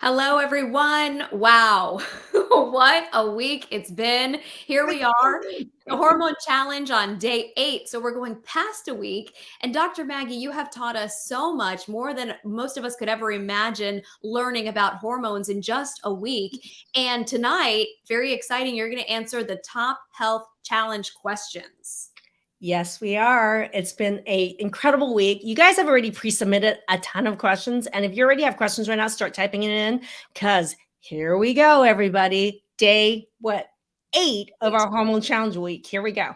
Hello, everyone. Wow. What a week it's been. Here we are, the Hormone Challenge on day 8. So we're going past a week. And Dr. Maggie, you have taught us so much more than most of us could ever imagine learning about hormones in just a week. And tonight, very exciting, you're going to answer the top health challenge questions. Yes, we are. It's been an incredible week. You guys have already pre-submitted a ton of questions. And if you already have questions right now, start typing it in because here we go, everybody. Day, 8 of our Hormone Challenge week. Here we go.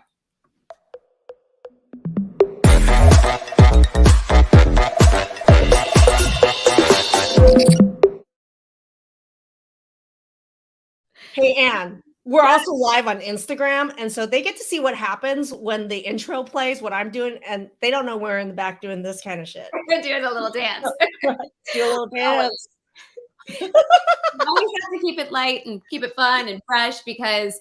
Hey, Anne. We're also live on Instagram, and so they get to see what happens when the intro plays, what I'm doing, and they don't know we're in the back doing this kind of shit. We're doing a little dance. Do a little dance. Always have to keep it light and keep it fun and fresh because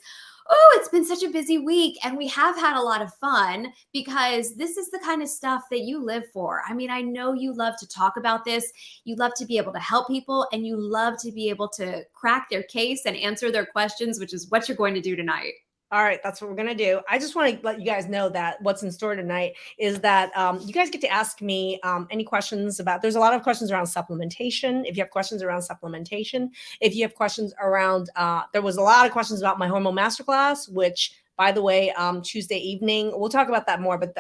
it's been such a busy week and we have had a lot of fun because this is the kind of stuff that you live for. I mean, I know you love to talk about this. You love to be able to help people and you love to be able to crack their case and answer their questions, which is what you're going to do tonight. All right, that's what we're going to do. I just want to let you guys know that what's in store tonight is that you guys get to ask me any questions about, there's a lot of questions around supplementation. If you have questions around supplementation, if you have questions around, there was a lot of questions about my hormone masterclass, which by the way, Tuesday evening, we'll talk about that more, but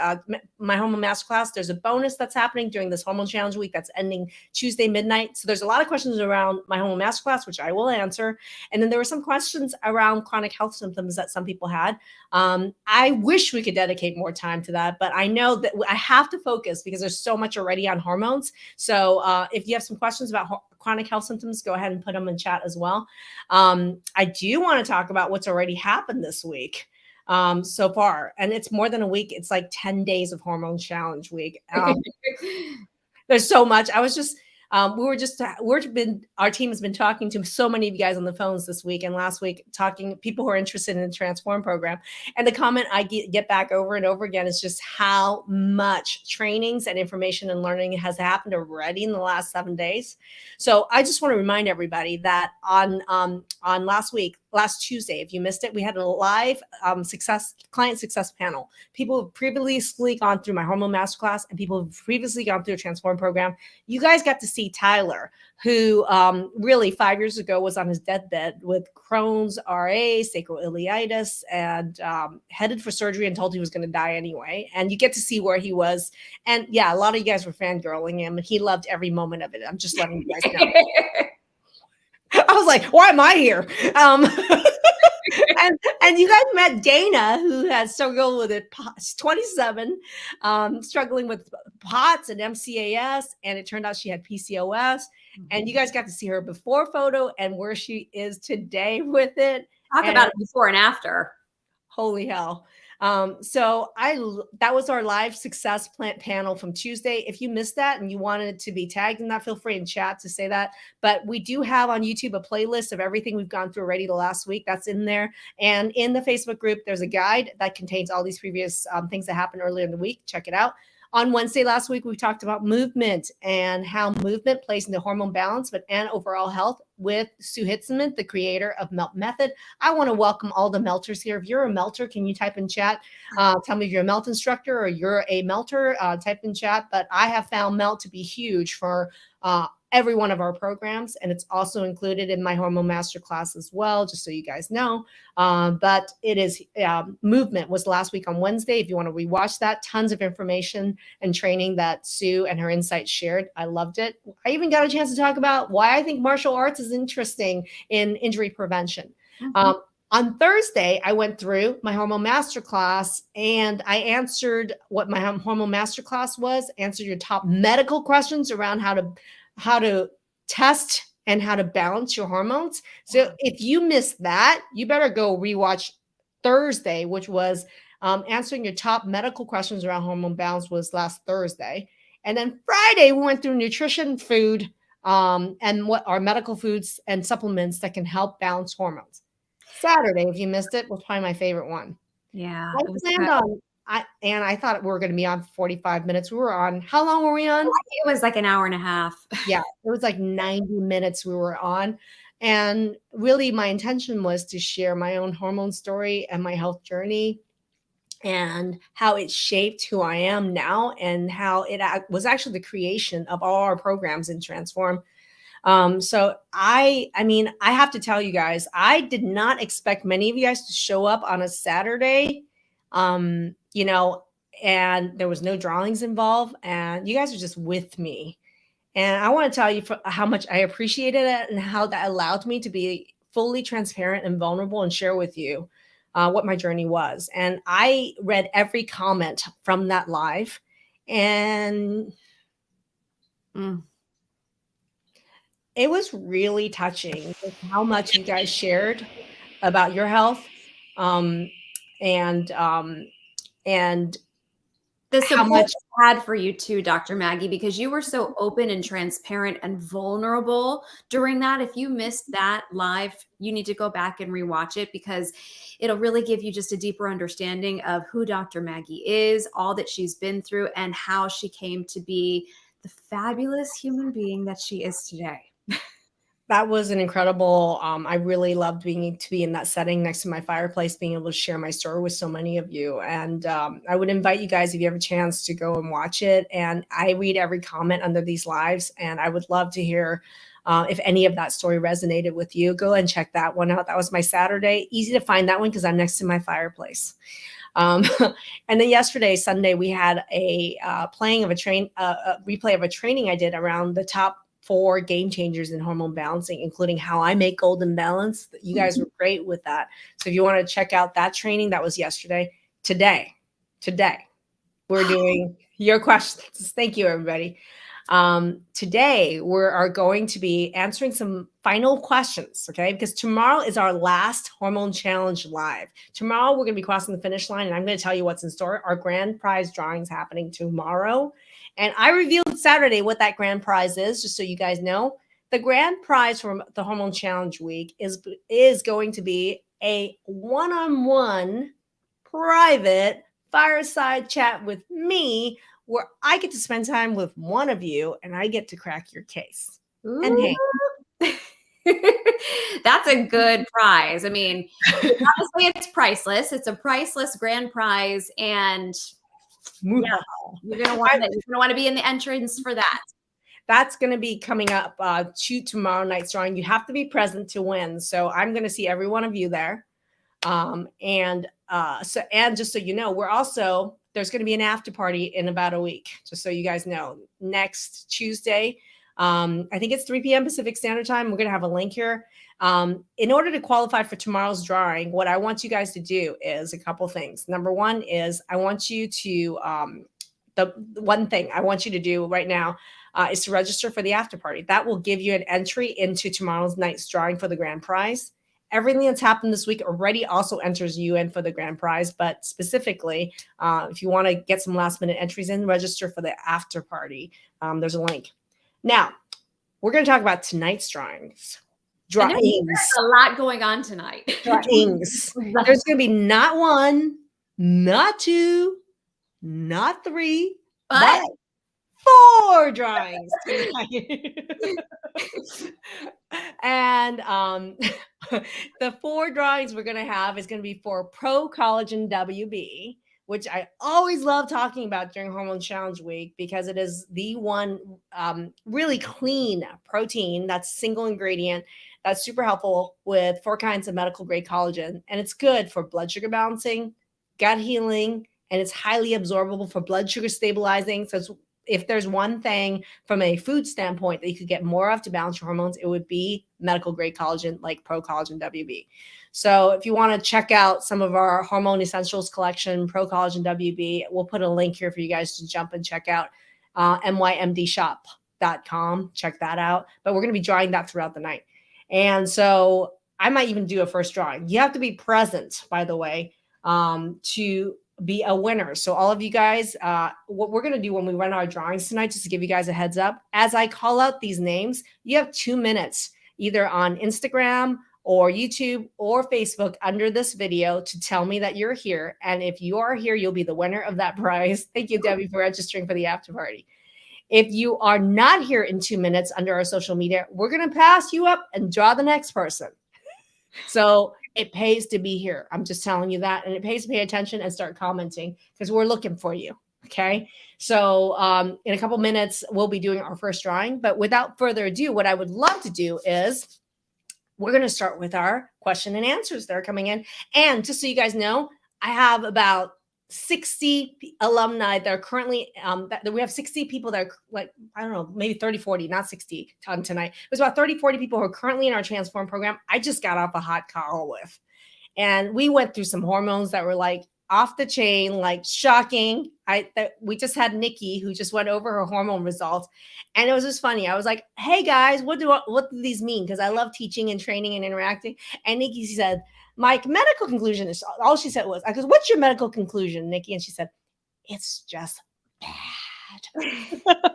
my hormone masterclass, there's a bonus that's happening during this hormone challenge week that's ending Tuesday midnight. So there's a lot of questions around my hormone masterclass, which I will answer. And then there were some questions around chronic health symptoms that some people had. I wish we could dedicate more time to that, but I know that I have to focus because there's so much already on hormones. So if you have some questions about chronic health symptoms, go ahead and put them in chat as well. I do want to talk about what's already happened this week. So far, and it's more than a week. It's like 10 days of Hormone Challenge week. There's so much. I was just our team has been talking to so many of you guys on the phones this week and last week, talking people who are interested in the Transform program. And the comment I get back over and over again is just how much trainings and information and learning has happened already in the last 7 days. So I just want to remind everybody that on last Tuesday, if you missed it, we had a live client success panel. People have previously gone through my hormone masterclass and people have previously gone through a Transform program. You guys got to see Tyler, who really 5 years ago was on his deathbed with Crohn's, RA, sacroiliitis, and headed for surgery and told he was going to die anyway. And you get to see where he was. And yeah, a lot of you guys were fangirling him, and he loved every moment of it. I'm just letting you guys know. I was like, why am I here? And you guys met Dana, who has struggled with it, 27, struggling with POTS and MCAS, and it turned out she had PCOS. And you guys got to see her before photo and where she is today with it. Talk about it before and after. Holy hell. So that was our live success panel from Tuesday. If you missed that and you wanted to be tagged in that, feel free in chat to say that. But we do have on YouTube a playlist of everything we've gone through already the last week. That's in there. And in the Facebook group, there's a guide that contains all these previous things that happened earlier in the week. Check it out. On Wednesday last week, we talked about movement and how movement plays into hormone balance and overall health with Sue Hitzman, the creator of Melt Method. I want to welcome all the melters here. If you're a melter, can you type in chat? Tell me if you're a melt instructor or you're a melter, type in chat. But I have found melt to be huge for every one of our programs, and it's also included in my hormone masterclass as well, just so you guys know. But it is movement was last week on Wednesday. If you want to rewatch that, tons of information and training that Sue and her insights shared. I loved it. I even got a chance to talk about why I think martial arts is interesting in injury prevention. Mm-hmm. On Thursday, I went through my hormone masterclass and I answered what my hormone masterclass was, answered your top medical questions around how to test and how to balance your hormones. So if you missed that, you better go rewatch Thursday, which was answering your top medical questions around hormone balance was last Thursday. And then Friday, we went through nutrition, food, and what are medical foods and supplements that can help balance hormones. Saturday, if you missed it, was probably my favorite one. Yeah. I thought we were going to be on for 45 minutes. We were on, how long were we on? It was like an hour and a half. Yeah, it was like 90 minutes we were on. And really, my intention was to share my own hormone story and my health journey and how it shaped who I am now and how it was actually the creation of all our programs in Transform. So I mean, I have to tell you guys, I did not expect many of you guys to show up on a Saturday, you know, and there was no drawings involved, and you guys are just with me. And I want to tell you how much I appreciated it and how that allowed me to be fully transparent and vulnerable and share with you what my journey was. And I read every comment from that live, and it was really touching how much you guys shared about your health, and the how support much I had for you too, Dr. Maggie, because you were so open and transparent and vulnerable during that. If you missed that live, you need to go back and rewatch it, because it'll really give you just a deeper understanding of who Dr. Maggie is, all that she's been through, and how she came to be the fabulous human being that she is today. that was an incredible. I really loved being to be in that setting next to my fireplace, being able to share my story with so many of you. And I would invite you guys, if you have a chance, to go and watch it. And I read every comment under these lives, and I would love to hear if any of that story resonated with you. Go and check that one out. That was my Saturday. Easy to find that one because I'm next to my fireplace. And then yesterday, Sunday, we had a playing of a replay of a training I did around the top 4 game changers in hormone balancing, including how I make golden balance. You guys were great with that. So if you want to check out that training, that was yesterday. Today, we're doing your questions. Thank you, everybody. Today we are going to be answering some final questions, okay? Because tomorrow is our last hormone challenge live. Tomorrow we're going to be crossing the finish line, and I'm going to tell you what's in store. Our grand prize drawing is happening tomorrow, and I revealed Saturday what that grand prize is, just so you guys know. The grand prize from the hormone challenge week is going to be a one-on-one private fireside chat with me, where I get to spend time with one of you and I get to crack your case. Ooh. And hey, that's a good prize. I mean, honestly, it's priceless. It's a priceless grand prize, and yeah, you're gonna want to be in the entrance for that. That's going to be coming up to tomorrow night's drawing. You have to be present to win. So I'm going to see every one of you there. And just so you know, there's going to be an after party in about a week, just so you guys know. Next Tuesday, I think it's 3 p.m. Pacific Standard Time. We're going to have a link here. In order to qualify for tomorrow's drawing, what I want you guys to do is a couple things. Number one is I want you to, the one thing I want you to do right now is to register for the after party. That will give you an entry into tomorrow's night's drawing for the grand prize. Everything that's happened this week already also enters you in for the grand prize. But specifically, if you want to get some last minute entries in, register for the after party. There's a link. Now, we're going to talk about tonight's drawings. There's a lot going on tonight. Drawings. There's going to be not 1, not 2, not 3, but 4 drawings tonight. And the 4 drawings we're going to have is going to be for Pro Collagen WB, which I always love talking about during Hormone Challenge Week, because it is the one really clean protein that's single ingredient that's super helpful with 4 kinds of medical grade collagen. And it's good for blood sugar balancing, gut healing, and it's highly absorbable for blood sugar stabilizing. So if there's one thing from a food standpoint that you could get more of to balance your hormones, it would be medical grade collagen like Pro Collagen WB. So if you want to check out some of our Hormone Essentials collection, Pro Collagen WB, we'll put a link here for you guys to jump and check out mymdshop.com. Check that out. But we're going to be drawing that throughout the night. And so I might even do a first drawing. You have to be present, by the way, to be a winner. So all of you guys, what we're going to do when we run our drawings tonight, just to give you guys a heads up, as I call out these names, you have 2 minutes either on Instagram or YouTube or Facebook under this video to tell me that you're here. And if you are here, you'll be the winner of that prize. Thank you, Debbie, for registering for the after party. If you are not here in 2 minutes under our social media, we're going to pass you up and draw the next person. So it pays to be here. I'm just telling you that. And it pays to pay attention and start commenting because we're looking for you. Okay. So in a couple minutes, we'll be doing our first drawing. But without further ado, what I would love to do is we're going to start with our question and answers that are coming in. And just so you guys know, I have about 60 alumni that are currently, we have 60 people that are like, I don't know, maybe 30, 40, not 60 on tonight. It was about 30, 40 people who are currently in our Transform program. I just got off a hot call with, and we went through some hormones that were like off the chain, like shocking. We just had Nikki who just went over her hormone results. And it was just funny. I was like, hey guys, what do these mean? Because I love teaching and training and interacting. And Nikki said, my medical conclusion is, all she said was, I goes, what's your medical conclusion, Nikki? And she said, it's just bad.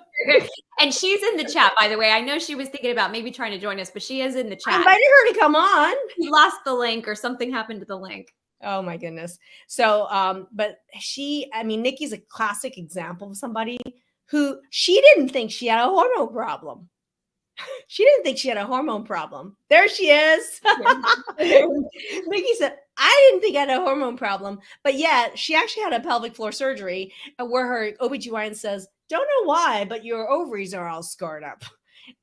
And she's in the chat, by the way. I know she was thinking about maybe trying to join us, but she is in the chat. I invited her to come on. She lost the link or something happened to the link. Oh my goodness. So, but Nikki's a classic example of somebody who she didn't think she had a hormone problem. She didn't think she had a hormone problem. There she is. Nikki said, I didn't think I had a hormone problem, but yet she actually had a pelvic floor surgery where her OBGYN says, don't know why, but your ovaries are all scarred up.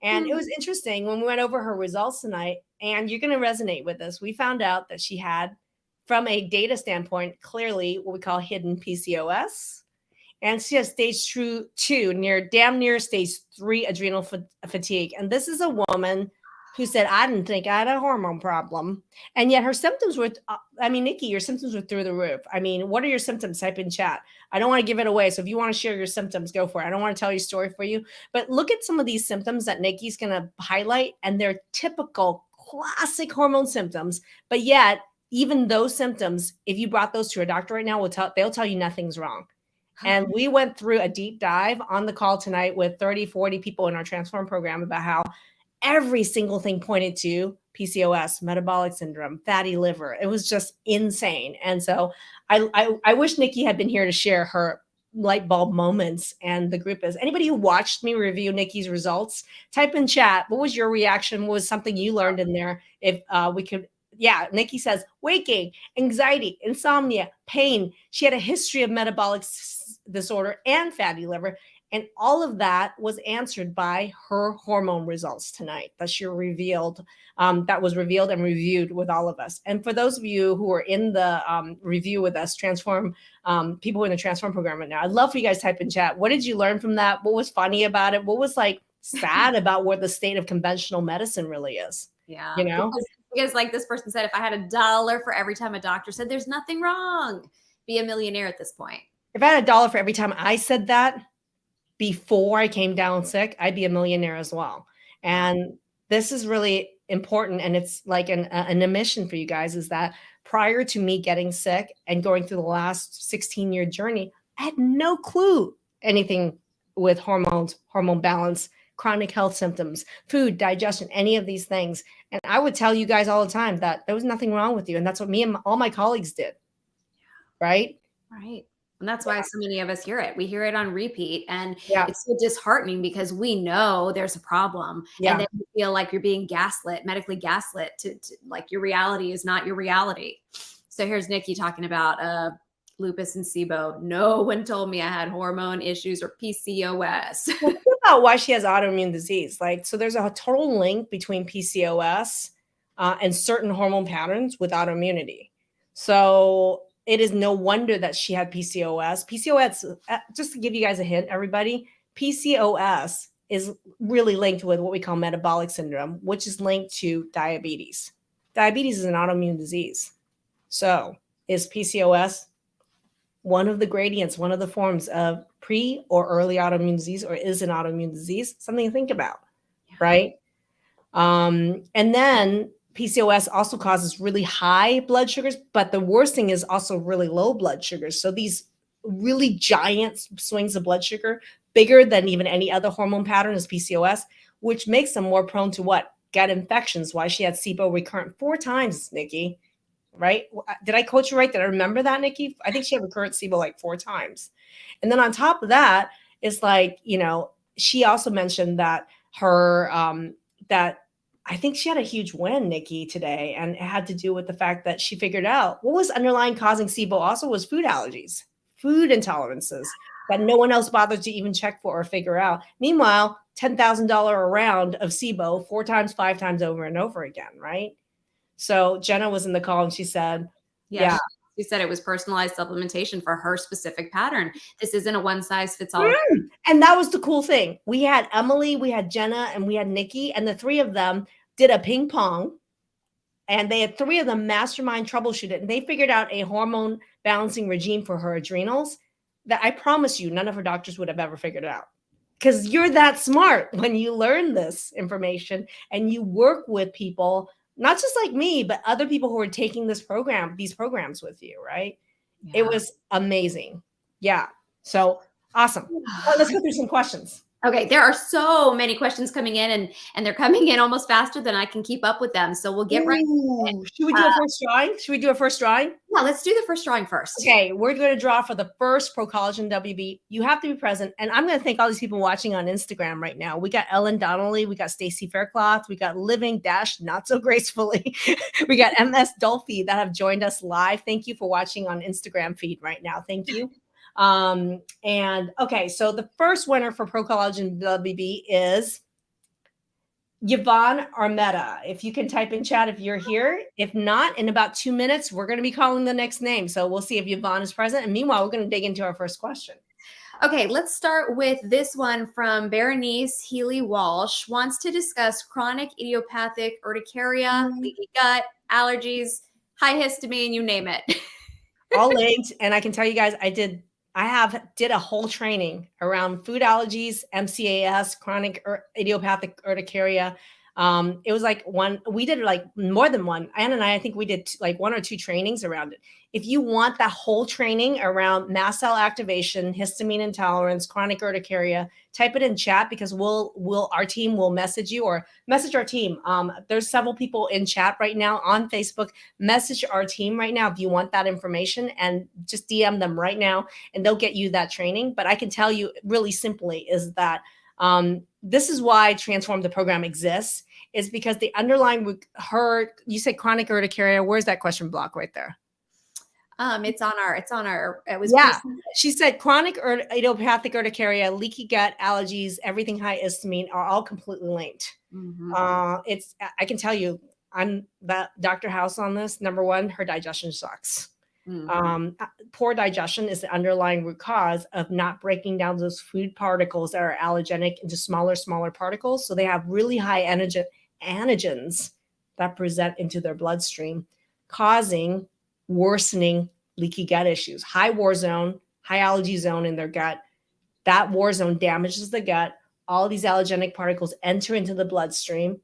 And it was interesting when we went over her results tonight, and you're going to resonate with this. We found out that she had, from a data standpoint, clearly what we call hidden PCOS. And she has stage 2, damn near stage 3 adrenal fatigue. And this is a woman who said, I didn't think I had a hormone problem. And yet her symptoms were, Nikki, your symptoms were through the roof. I mean, what are your symptoms? Type in chat. I don't want to give it away. So if you want to share your symptoms, go for it. I don't want to tell your story for you. But look at some of these symptoms that Nikki's going to highlight. And they're typical, classic hormone symptoms. But yet, even those symptoms, if you brought those to a doctor right now, they'll tell you nothing's wrong. And we went through a deep dive on the call tonight with 30, 40 people in our Transform program about how every single thing pointed to PCOS, metabolic syndrome, fatty liver. It was just insane. And so I wish Nikki had been here to share her light bulb moments. And the group is, anybody who watched me review Nikki's results, type in chat. What was your reaction? What was something you learned in there? If we could. Yeah, Nikki says waking, anxiety, insomnia, pain. She had a history of metabolic disorder and fatty liver. And all of that was answered by her hormone results tonight that she revealed, that was revealed and reviewed with all of us. And for those of you who are in the review with us, Transform, people in the Transform program right now, I'd love for you guys to type in chat. What did you learn from that? What was funny about it? What was like sad about where the state of conventional medicine really is? Yeah. You know? Because like this person said, if I had $1 for every time a doctor said there's nothing wrong, be a millionaire at this point. If I had $1 for every time I said that before I came down sick, I'd be a millionaire as well. And this is really important. And it's like an admission for you guys, is that prior to me getting sick and going through the last 16-year journey, I had no clue anything with hormones, hormone balance, chronic health symptoms, food, digestion, any of these things. And I would tell you guys all the time that there was nothing wrong with you. And that's what me and all my colleagues did. Right? Right. And that's why so many of us hear it. We hear it on repeat. And it's so disheartening because we know there's a problem. And then you feel like you're being gaslit, medically gaslit to like your reality is not your reality. So here's Nikki talking about lupus and SIBO. No one told me I had hormone issues or PCOS. Well, think about why she has autoimmune disease. Like, so there's a total link between PCOS and certain hormone patterns with autoimmunity. So it is no wonder that she had PCOS. PCOS, just to give you guys a hint, everybody, PCOS is really linked with what we call metabolic syndrome, which is linked to diabetes. Diabetes is an autoimmune disease. So is PCOS one of the gradients, one of the forms of pre or early autoimmune disease, or is an autoimmune disease? Something to think about, right? And then PCOS also causes really high blood sugars, but the worst thing is also really low blood sugars. So these really giant swings of blood sugar, bigger than even any other hormone pattern, is PCOS, which makes them more prone to what? gut infections, why she had SIBO recurrent 4 times, Nikki. Right? Did I quote you right? Did I remember that, Nikki? I think she had recurrent SIBO like 4 times. And then on top of that, it's like, she also mentioned that her, that I think she had a huge win, Nikki, today. And it had to do with the fact that she figured out what was underlying causing SIBO also was food allergies, food intolerances that no one else bothered to even check for or figure out. Meanwhile, $10,000 a round of SIBO 4 times, 5 times over and over again, right? So Jenna was in the call and she said, Yeah, yeah. she said it was personalized supplementation for her specific pattern. This isn't a one size fits all. And that was the cool thing. We had Emily, we had Jenna, and we had Nikki, and the three of them did a ping pong. And they had three of them mastermind troubleshoot it. And they figured out a hormone balancing regime for her adrenals that I promise you, none of her doctors would have ever figured out. Because you're that smart when you learn this information and you work with people, not just like me, but other people who are taking these programs with you, right? Yeah. It was amazing. Yeah. So awesome. Well, let's go through some questions. Okay, there are so many questions coming in, and they're coming in almost faster than I can keep up with them. So we'll get right to it. Should we do a first drawing? Should we do a first drawing? Yeah, let's do the first drawing first. Okay, we're going to draw for the first Pro Collagen WB. You have to be present. And I'm going to thank all these people watching on Instagram right now. We got Ellen Donnelly. We got Stacy Faircloth. We got Living Dash Not So Gracefully. We got MS Dolphy that have joined us live. Thank you for watching on Instagram feed right now. Thank you. And okay, so the first winner for Pro Collagen WB is Yvonne Armetta. If you can type in chat if you're here. If not, in about 2 minutes, we're going to be calling the next name. So we'll see if Yvonne is present. And meanwhile, we're going to dig into our first question. Okay, let's start with this one from Berenice Healy Walsh. Wants to discuss chronic idiopathic urticaria, leaky gut, allergies, high histamine, you name it. All linked. And I can tell you guys, I did a whole training around food allergies, MCAS, chronic idiopathic urticaria. It was like we did like more than one. Ann and I think we did like 1 or 2 trainings around it. If you want that whole training around mast cell activation, histamine intolerance, chronic urticaria, type it in chat because our team will message you or message our team. There's several people in chat right now on Facebook. Message our team right now if you want that information and just DM them right now and they'll get you that training. But I can tell you really simply is that this is why Transform the program exists, is because the underlying you said chronic urticaria. Where's that question block right there? It was She said chronic idiopathic urticaria, leaky gut, allergies, everything high histamine are all completely linked. Mm-hmm. I can tell you, I'm that Dr. House on this. Number one, her digestion sucks. Mm-hmm. Poor digestion is the underlying root cause of not breaking down those food particles that are allergenic into smaller particles. So they have really high antigens that present into their bloodstream, causing worsening leaky gut issues. High war zone, high allergy zone in their gut. That war zone damages the gut. All these allergenic particles enter into the bloodstream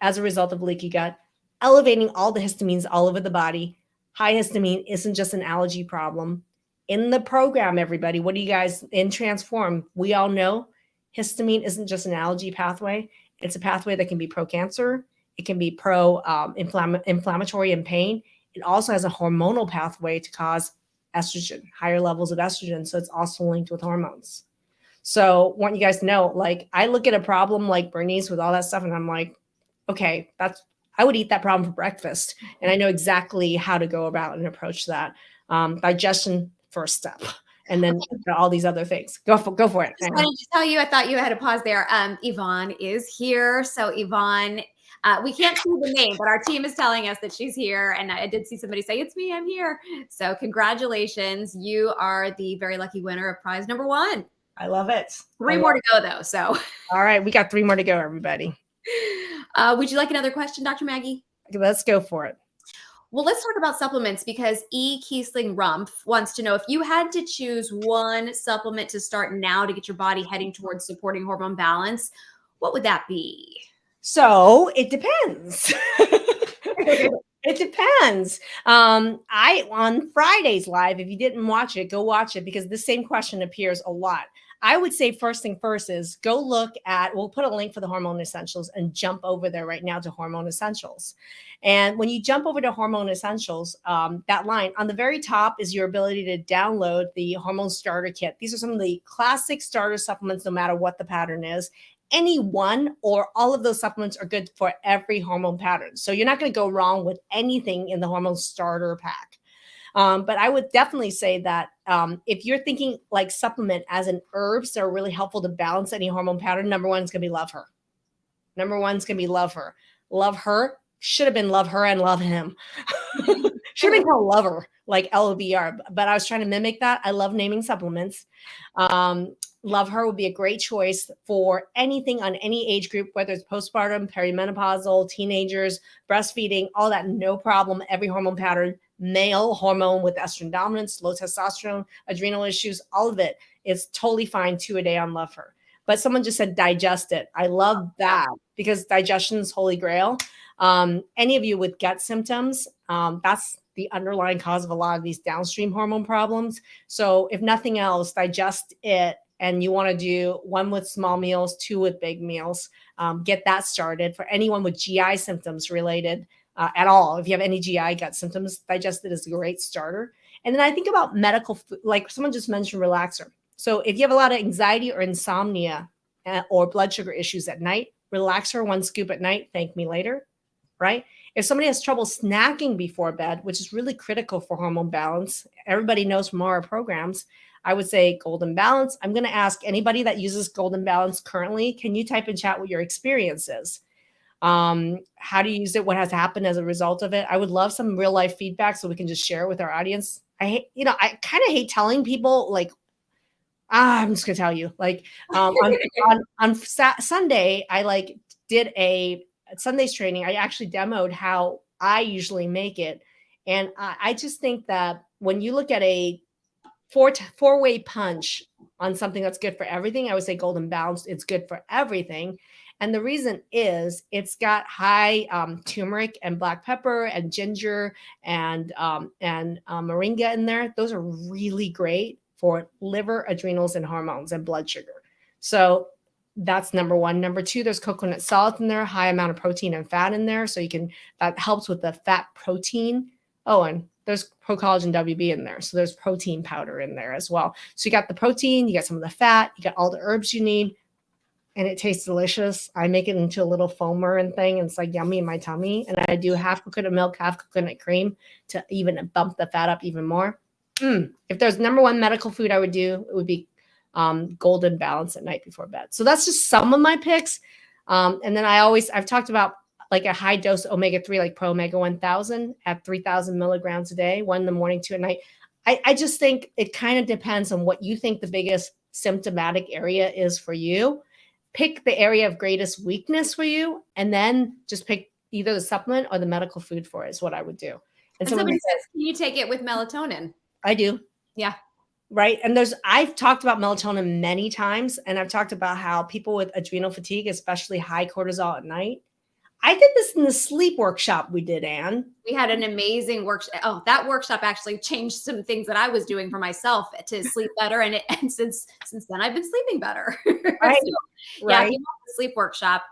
as a result of leaky gut, elevating all the histamines all over the body. High histamine isn't just an allergy problem. In the program, everybody, what do you guys in Transform? We all know histamine isn't just an allergy pathway. It's a pathway that can be pro-cancer. It can be pro-inflammatory and pain. It also has a hormonal pathway to cause estrogen, higher levels of estrogen. So it's also linked with hormones. So I want you guys to know, like, I look at a problem like Bernice with all that stuff and I'm like, okay, I would eat that problem for breakfast. And I know exactly how to go about and approach that. Digestion, first step. And then all these other things. Go for it. I wanted to tell you, I thought you had a pause there. Yvonne is here. So Yvonne, we can't see the name, but our team is telling us that she's here. And I did see somebody say, it's me, I'm here. So congratulations. You are the very lucky winner of prize number 1. I love it. 3 more to go though. So. All right. We got 3 more to go, everybody. Would you like another question, Dr. Maggie? Let's go for it. Well, let's talk about supplements because E. Kiesling Rumpf wants to know if you had to choose one supplement to start now to get your body heading towards supporting hormone balance, what would that be? So it depends. It depends. On Friday's live, if you didn't watch it, go watch it because the same question appears a lot. I would say first thing first is go look at, we'll put a link for the Hormone Essentials and jump over there right now to Hormone Essentials. And when you jump over to Hormone Essentials, that line on the very top is your ability to download the Hormone Starter Kit. These are some of the classic starter supplements, no matter what the pattern is. Any one or all of those supplements are good for every hormone pattern. So you're not going to go wrong with anything in the Hormone Starter Pack. But I would definitely say that if you're thinking like supplement as an herbs that are really helpful to balance any hormone pattern, number one is going to be love her. Number one is going to be love her. Love her should have been love her and love him. Should have been called lover, like LOVR. But I was trying to mimic that. I love naming supplements. Love her would be a great choice for anything on any age group, whether it's postpartum, perimenopausal, teenagers, breastfeeding, all that, no problem. Every hormone pattern, male hormone with estrogen dominance, low testosterone, adrenal issues, all of it is totally fine 2 a day on Love Her. But someone just said digest it. I love that because digestion is holy grail. Any of you with gut symptoms, that's the underlying cause of a lot of these downstream hormone problems. So if nothing else, digest it. And you want to do 1 with small meals, 2 with big meals. Get that started. For anyone with GI symptoms related at all, if you have any GI gut symptoms, digest it is a great starter. And then I think about medical food, like someone just mentioned relaxer. So if you have a lot of anxiety or insomnia or blood sugar issues at night, relaxer 1 scoop at night, thank me later, right? If somebody has trouble snacking before bed, which is really critical for hormone balance, everybody knows from our programs, I would say Golden Balance. I'm going to ask anybody that uses Golden Balance currently, can you type in chat what your experience is? How do you use it? What has happened as a result of it? I would love some real life feedback so we can just share with our audience. I kind of hate telling people like, I'm just going to tell you, like on Sunday, I did a Sunday's training. I actually demoed how I usually make it. And I just think that when you look at a four-way punch on something that's good for everything, I would say Golden Balance. It's good for everything. And the reason is it's got high turmeric and black pepper and ginger and moringa in there. Those are really great for liver, adrenals, and hormones and blood sugar. So that's number one. Number two, there's coconut salt in there, high amount of protein and fat in there. So that helps with the fat protein. Oh, and there's Pro-Collagen WB in there. So there's protein powder in there as well. So you got the protein, you got some of the fat, you got all the herbs you need, and it tastes delicious. I make it into a little foamer and thing, and it's like yummy in my tummy. And I do half coconut milk, half coconut cream to even bump the fat up even more. If there's number one medical food I would do, it would be Golden Balance at night before bed. So that's just some of my picks. And then I've talked about like a high dose omega-3, like Pro Omega 1000 at 3,000 milligrams a day, 1 in the morning, 2 at night. I just think it kind of depends on what you think the biggest symptomatic area is for you. Pick the area of greatest weakness for you, and then just pick either the supplement or the medical food for it is what I would do. And somebody says, can you take it with melatonin? I do. Yeah. Right. And I've talked about melatonin many times, and I've talked about how people with adrenal fatigue, especially high cortisol at night. I did this in the sleep workshop we did, Anne. We had an amazing workshop. Oh, that workshop actually changed some things that I was doing for myself to sleep better. And since then, I've been sleeping better. Right. So, yeah, if you want the sleep workshop,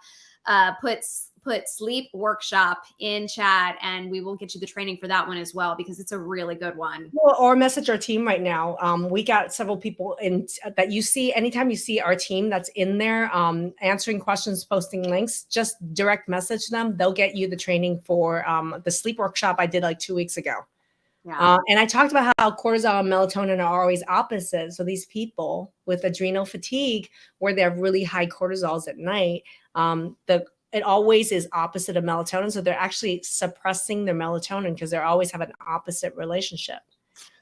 put sleep workshop in chat, and we will get you the training for that one as well, because it's a really good one. Or message our team right now. We got several people in that you see. Anytime you see our team that's in there answering questions, posting links, just direct message them. They'll get you the training for the sleep workshop I did like 2 weeks ago. Yeah. And I talked about how cortisol and melatonin are always opposite. So these people with adrenal fatigue, where they have really high cortisols at night, it always is opposite of melatonin. So they're actually suppressing their melatonin because they always have an opposite relationship.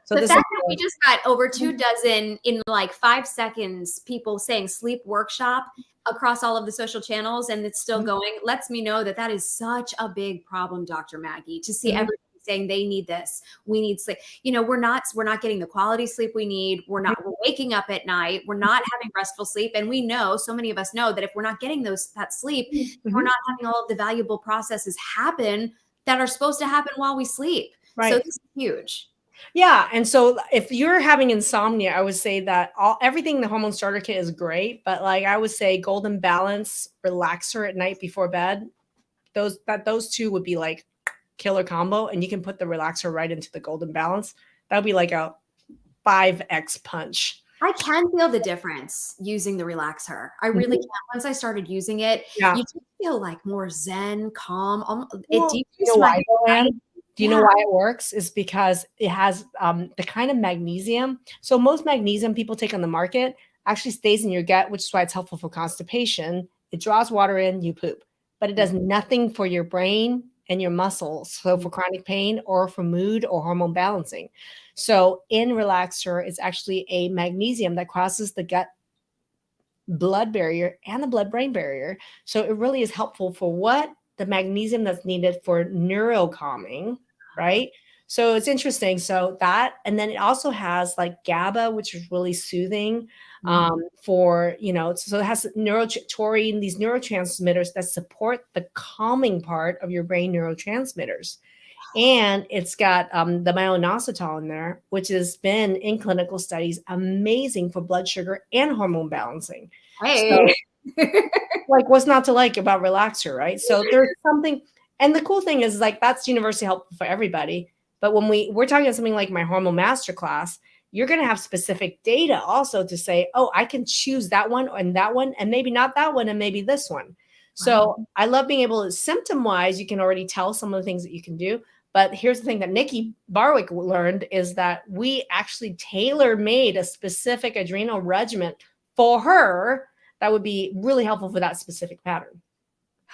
So the fact that we just got over 2 dozen in like 5 seconds, people saying sleep workshop across all of the social channels, and it's still going, lets me know that that is such a big problem, Dr. Maggie, to see everybody saying they need this. We need sleep. We're not getting the quality sleep we need. We're waking up at night. We're not having restful sleep. And we know, so many of us know, that if we're not getting that sleep, we're not having all of the valuable processes happen that are supposed to happen while we sleep. Right. So this is huge. Yeah, and so if you're having insomnia, I would say that everything in the hormone starter kit is great, but like I would say Golden Balance relaxer at night before bed, those two would be like killer combo, and you can put the relaxer right into the Golden Balance. That would be like a 5x punch. I can feel the difference using the relaxer. I really Mhm. can. Once I started using it, Yeah. you just feel like more zen, calm. It Well, you know decreased my why though, anxiety. Ann? Do you know Yeah. why it works? Is because it has the kind of magnesium. So most magnesium people take on the market actually stays in your gut, which is why it's helpful for constipation. It draws water in, you poop, but it does nothing for your brain and your muscles. So for chronic pain or for mood or hormone balancing. So in Relaxer, it's actually a magnesium that crosses the gut blood barrier and the blood brain barrier. So it really is helpful for what? The magnesium that's needed for neuro calming, right? So it's interesting. So that, and then it also has like GABA, which is really soothing Mhm. for, so it has taurine, these neurotransmitters that support the calming part of your brain neurotransmitters. And it's got the myoinositol in there, which has been in clinical studies amazing for blood sugar and hormone balancing. Hey. So, like, what's not to like about Relaxer, right? So there's something, and the cool thing is like that's universally helpful for everybody. But when we're talking about something like my hormone masterclass, you're going to have specific data also to say, oh, I can choose that one, and maybe not that one, and maybe this one. Wow. So I love being able to symptom wise, you can already tell some of the things that you can do. But here's the thing that Nikki Barwick learned is that we actually tailor made a specific adrenal regimen for her that would be really helpful for that specific pattern.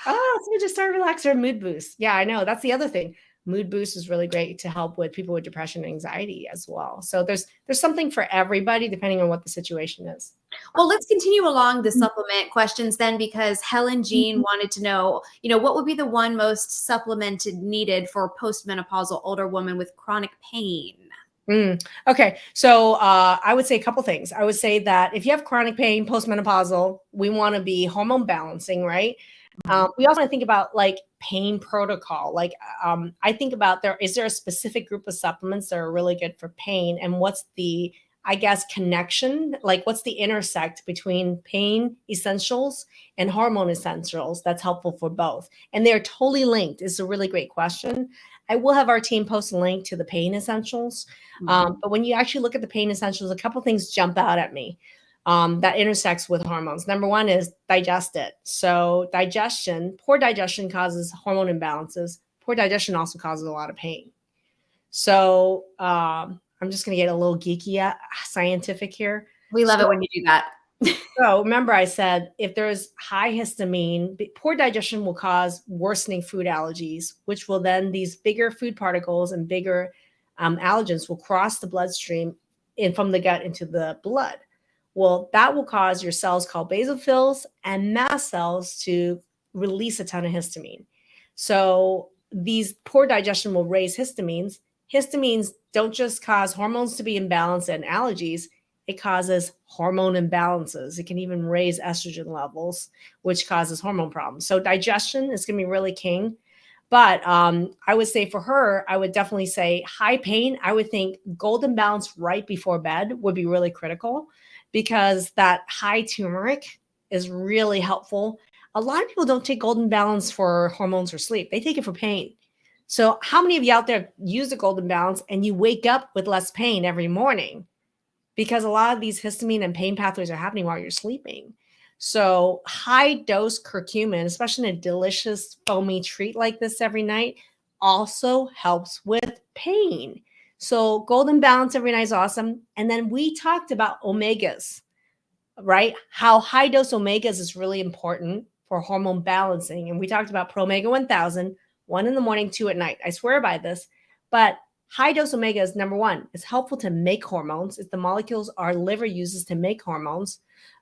Oh, so just start relaxer mood boost. Yeah, I know. That's the other thing. Mood boost is really great to help with people with depression and anxiety as well. So there's something for everybody depending on what the situation is. Well, let's continue along the supplement questions then, because Helen Jean wanted to know, what would be the one most supplemented needed for postmenopausal older woman with chronic pain? Okay, so I would say a couple things. I would say that if you have chronic pain postmenopausal, we want to be hormone balancing, right? We also want to think about like pain protocol. Like I think about is there a specific group of supplements that are really good for pain, and what's the I guess connection? Like what's the intersect between pain essentials and hormone essentials that's helpful for both? And they're totally linked. It's a really great question. I will have our team post a link to the pain essentials. But when you actually look at the pain essentials, a couple things jump out at me that intersects with hormones. Number one is digest it. So poor digestion causes hormone imbalances. Poor digestion also causes a lot of pain. So I'm just going to get a little geeky scientific here. We love So, it when you do that. so remember I said if there's high histamine, poor digestion will cause worsening food allergies, which will then these bigger food particles and bigger allergens will cross the bloodstream and from the gut into the blood. Well, that will cause your cells called basophils and mast cells to release a ton of histamine. So these poor digestion will raise histamines. Histamines don't just cause hormones to be imbalanced and allergies, it causes hormone imbalances. It can even raise estrogen levels, which causes hormone problems. So digestion is going to be really king. But I would say for her, I would definitely say high pain. I would think golden balance right before bed would be really critical because that high turmeric is really helpful. A lot of people don't take golden balance for hormones or sleep. They take it for pain. So how many of you out there use the golden balance and you wake up with less pain every morning? Because a lot of these histamine and pain pathways are happening while you're sleeping. So high dose curcumin, especially in a delicious foamy treat like this every night, also helps with pain. So golden balance every night is awesome. And then we talked about omegas, right? How high dose omegas is really important for hormone balancing. And we talked about Pro Omega 1000, one in the morning, two at night. I swear by this. But high dose omega is number one. It's helpful to make hormones. It's the molecules our liver uses to make hormones,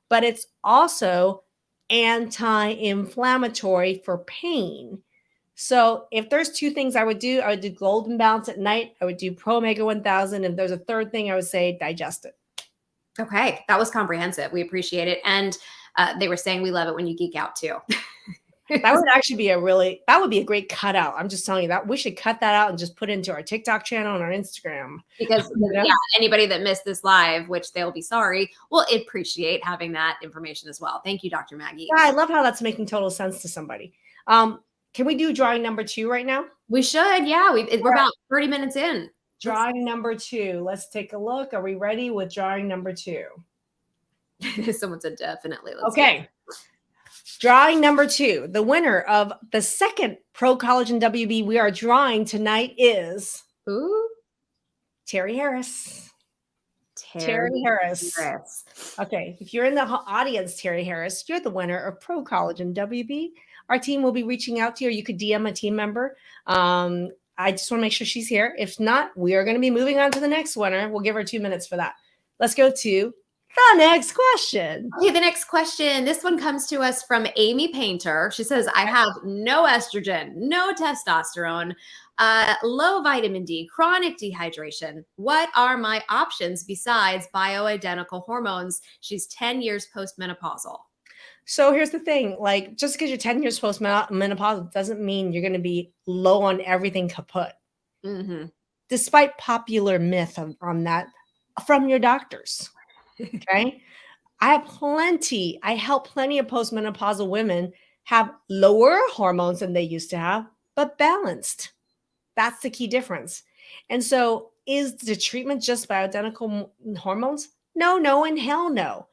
but it's also anti-inflammatory for pain. So if there's two things I would do golden balance at night. I would do Pro Omega 1000. If there's a third thing, I would say digest it. Okay, that was comprehensive. We appreciate it. And they were saying we love it when you geek out too. That would actually be that would be a great cutout. I'm just telling you that we should cut that out and just put it into our TikTok channel and our Instagram. Because yeah, anybody that missed this live, which they'll be sorry, will appreciate having that information as well. Thank you, Dr. Maggie. Yeah, I love how that's making total sense to somebody. Can we do drawing number 2 right now? We should, yeah. We're about 30 minutes in. Drawing number 2. Let's take a look. Are we ready with drawing number 2? Someone said definitely. Okay. Drawing number 2. The winner of the second Pro Collagen WB we are drawing tonight is Terry Harris. Terry Harris. Okay. If you're in the audience, Terry Harris, you're the winner of Pro Collagen WB. Our team will be reaching out to you. Or you could DM a team member. I just want to make sure she's here. If not, we are going to be moving on to the next winner. We'll give her 2 minutes for that. Let's go to the next question. Okay, the next question. This one comes to us from Amy Painter. She says, I have no estrogen, no testosterone, low vitamin D, chronic dehydration. What are my options besides bioidentical hormones? She's 10 years postmenopausal. So here's the thing, like just because you're 10 years postmenopausal doesn't mean you're going to be low on everything kaput. Despite popular myth on that from your doctors. Okay. I help plenty of postmenopausal women have lower hormones than they used to have, but balanced. That's the key difference. And so is the treatment just bioidentical hormones? No, no, and hell no.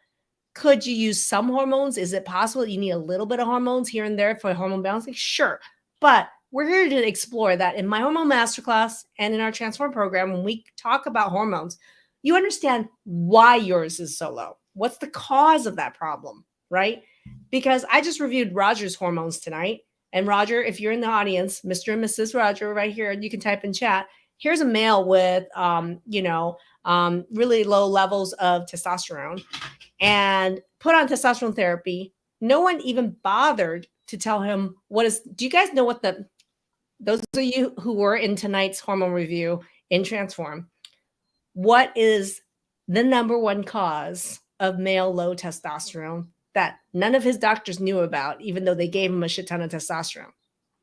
Could you use some hormones? Is it possible that you need a little bit of hormones here and there for hormone balancing? Sure. But we're here to explore that in my hormone masterclass and in our transform program. When we talk about hormones, you understand why yours is so low. What's the cause of that problem, right? Because I just reviewed Roger's hormones tonight. And Roger, if you're in the audience, Mr. and Mrs. Roger right here, you can type in chat. Here's a male with, really low levels of testosterone and put on testosterone therapy. No one even bothered to tell him do you guys know what those of you who were in tonight's hormone review in Transform, what is the number one cause of male low testosterone that none of his doctors knew about, even though they gave him a shit ton of testosterone?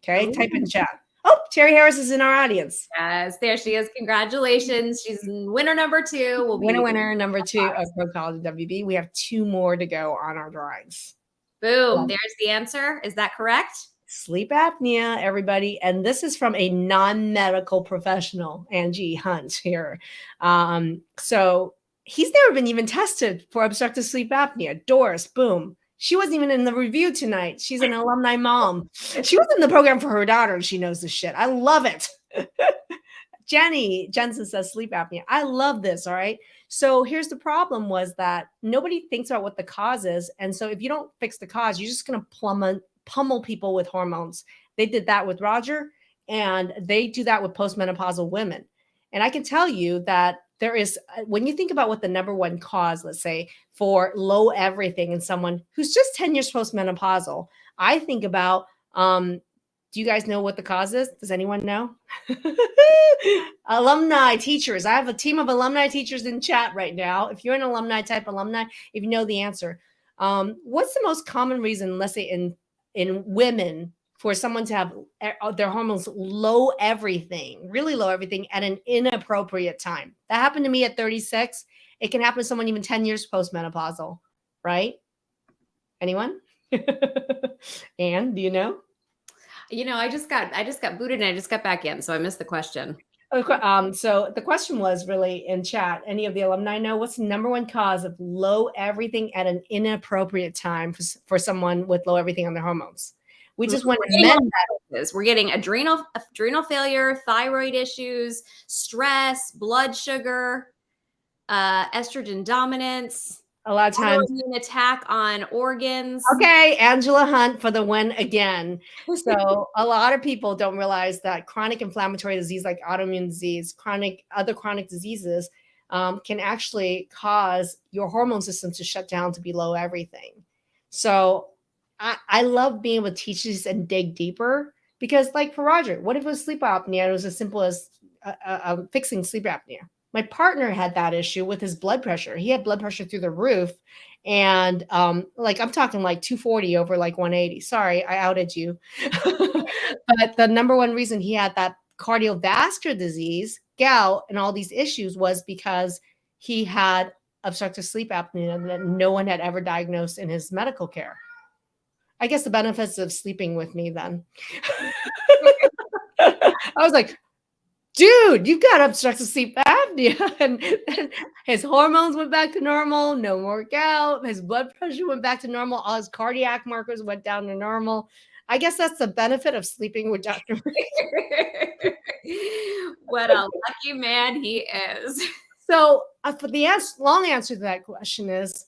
Okay, type in chat. Oh, Terry Harris is in our audience. Yes, there she is. Congratulations. She's winner number 2. We'll be winner number 2 of Pro Collagen WB. We have 2 more to go on our drawings. Boom. There's the answer. Is that correct? Sleep apnea, everybody. And this is from a non-medical professional, Angie Hunt here. So he's never been even tested for obstructive sleep apnea. Doris, boom. She wasn't even in the review tonight. She's an alumni mom. She was in the program for her daughter and she knows this shit. I love it. Jensen says sleep apnea. I love this. All right. So here's the problem was that nobody thinks about what the cause is. And so if you don't fix the cause, you're just going to pummel people with hormones. They did that with Roger and they do that with postmenopausal women. And I can tell you that there is, when you think about what the number one cause, let's say, for low everything in someone who's just 10 years postmenopausal, I think about, do you guys know what the cause is? Does anyone know? Alumni, teachers. I have a team of alumni teachers in chat right now. If you're an alumni type alumni, if you know the answer, what's the most common reason, let's say in women, for someone to have their hormones low everything, really low everything at an inappropriate time? That happened to me at 36. It can happen to someone even 10 years postmenopausal, right? Anyone? Anne, do you know? I just got booted and I just got back in, so I missed the question. So the question was really in chat. Any of the alumni know what's the number one cause of low everything at an inappropriate time for someone with low everything on their hormones? We just want to mend that. We're getting adrenal failure, thyroid issues, stress, blood sugar, estrogen dominance. A lot of times, an attack on organs. Okay, Angela Hunt for the win again. So a lot of people don't realize that chronic inflammatory disease, like autoimmune disease, other chronic diseases, can actually cause your hormone system to shut down, to be low everything. So I love being able to teach this and dig deeper, because like for Roger, what if it was sleep apnea? It was as simple as fixing sleep apnea. My partner had that issue with his blood pressure. He had blood pressure through the roof, And like I'm talking like 240 over like 180. Sorry, I outed you. But the number one reason he had that cardiovascular disease, gout, and all these issues was because he had obstructive sleep apnea that no one had ever diagnosed in his medical care. I guess the benefits of sleeping with me then. I was like, dude, you've got obstructive sleep apnea. And his hormones went back to normal, no more gout. His blood pressure went back to normal. All his cardiac markers went down to normal. I guess that's the benefit of sleeping with Dr. What a lucky man he is. So, for the long answer to that question is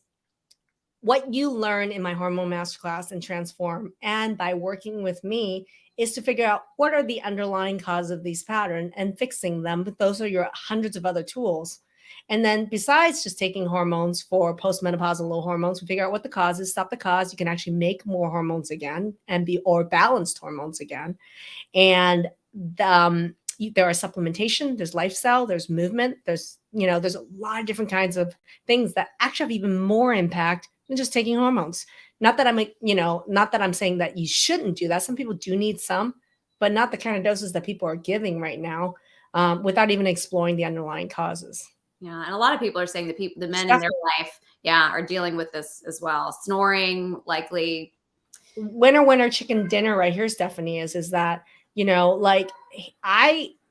what you learn in my hormone masterclass and transform, and by working with me, is to figure out what are the underlying causes of these patterns and fixing them. But those are your hundreds of other tools. And then besides just taking hormones for postmenopausal low hormones, we figure out what the cause is, stop the cause. You can actually make more hormones again and or balanced hormones again. And there are supplementation, there's lifestyle, there's movement, there's a lot of different kinds of things that actually have even more impact than just taking hormones. Not that I'm saying that you shouldn't do that. Some people do need some, but not the kind of doses that people are giving right now, without even exploring the underlying causes. Yeah, and a lot of people are saying the men in their life, are dealing with this as well. Snoring, likely. Winner chicken dinner right here, Stephanie, is that, like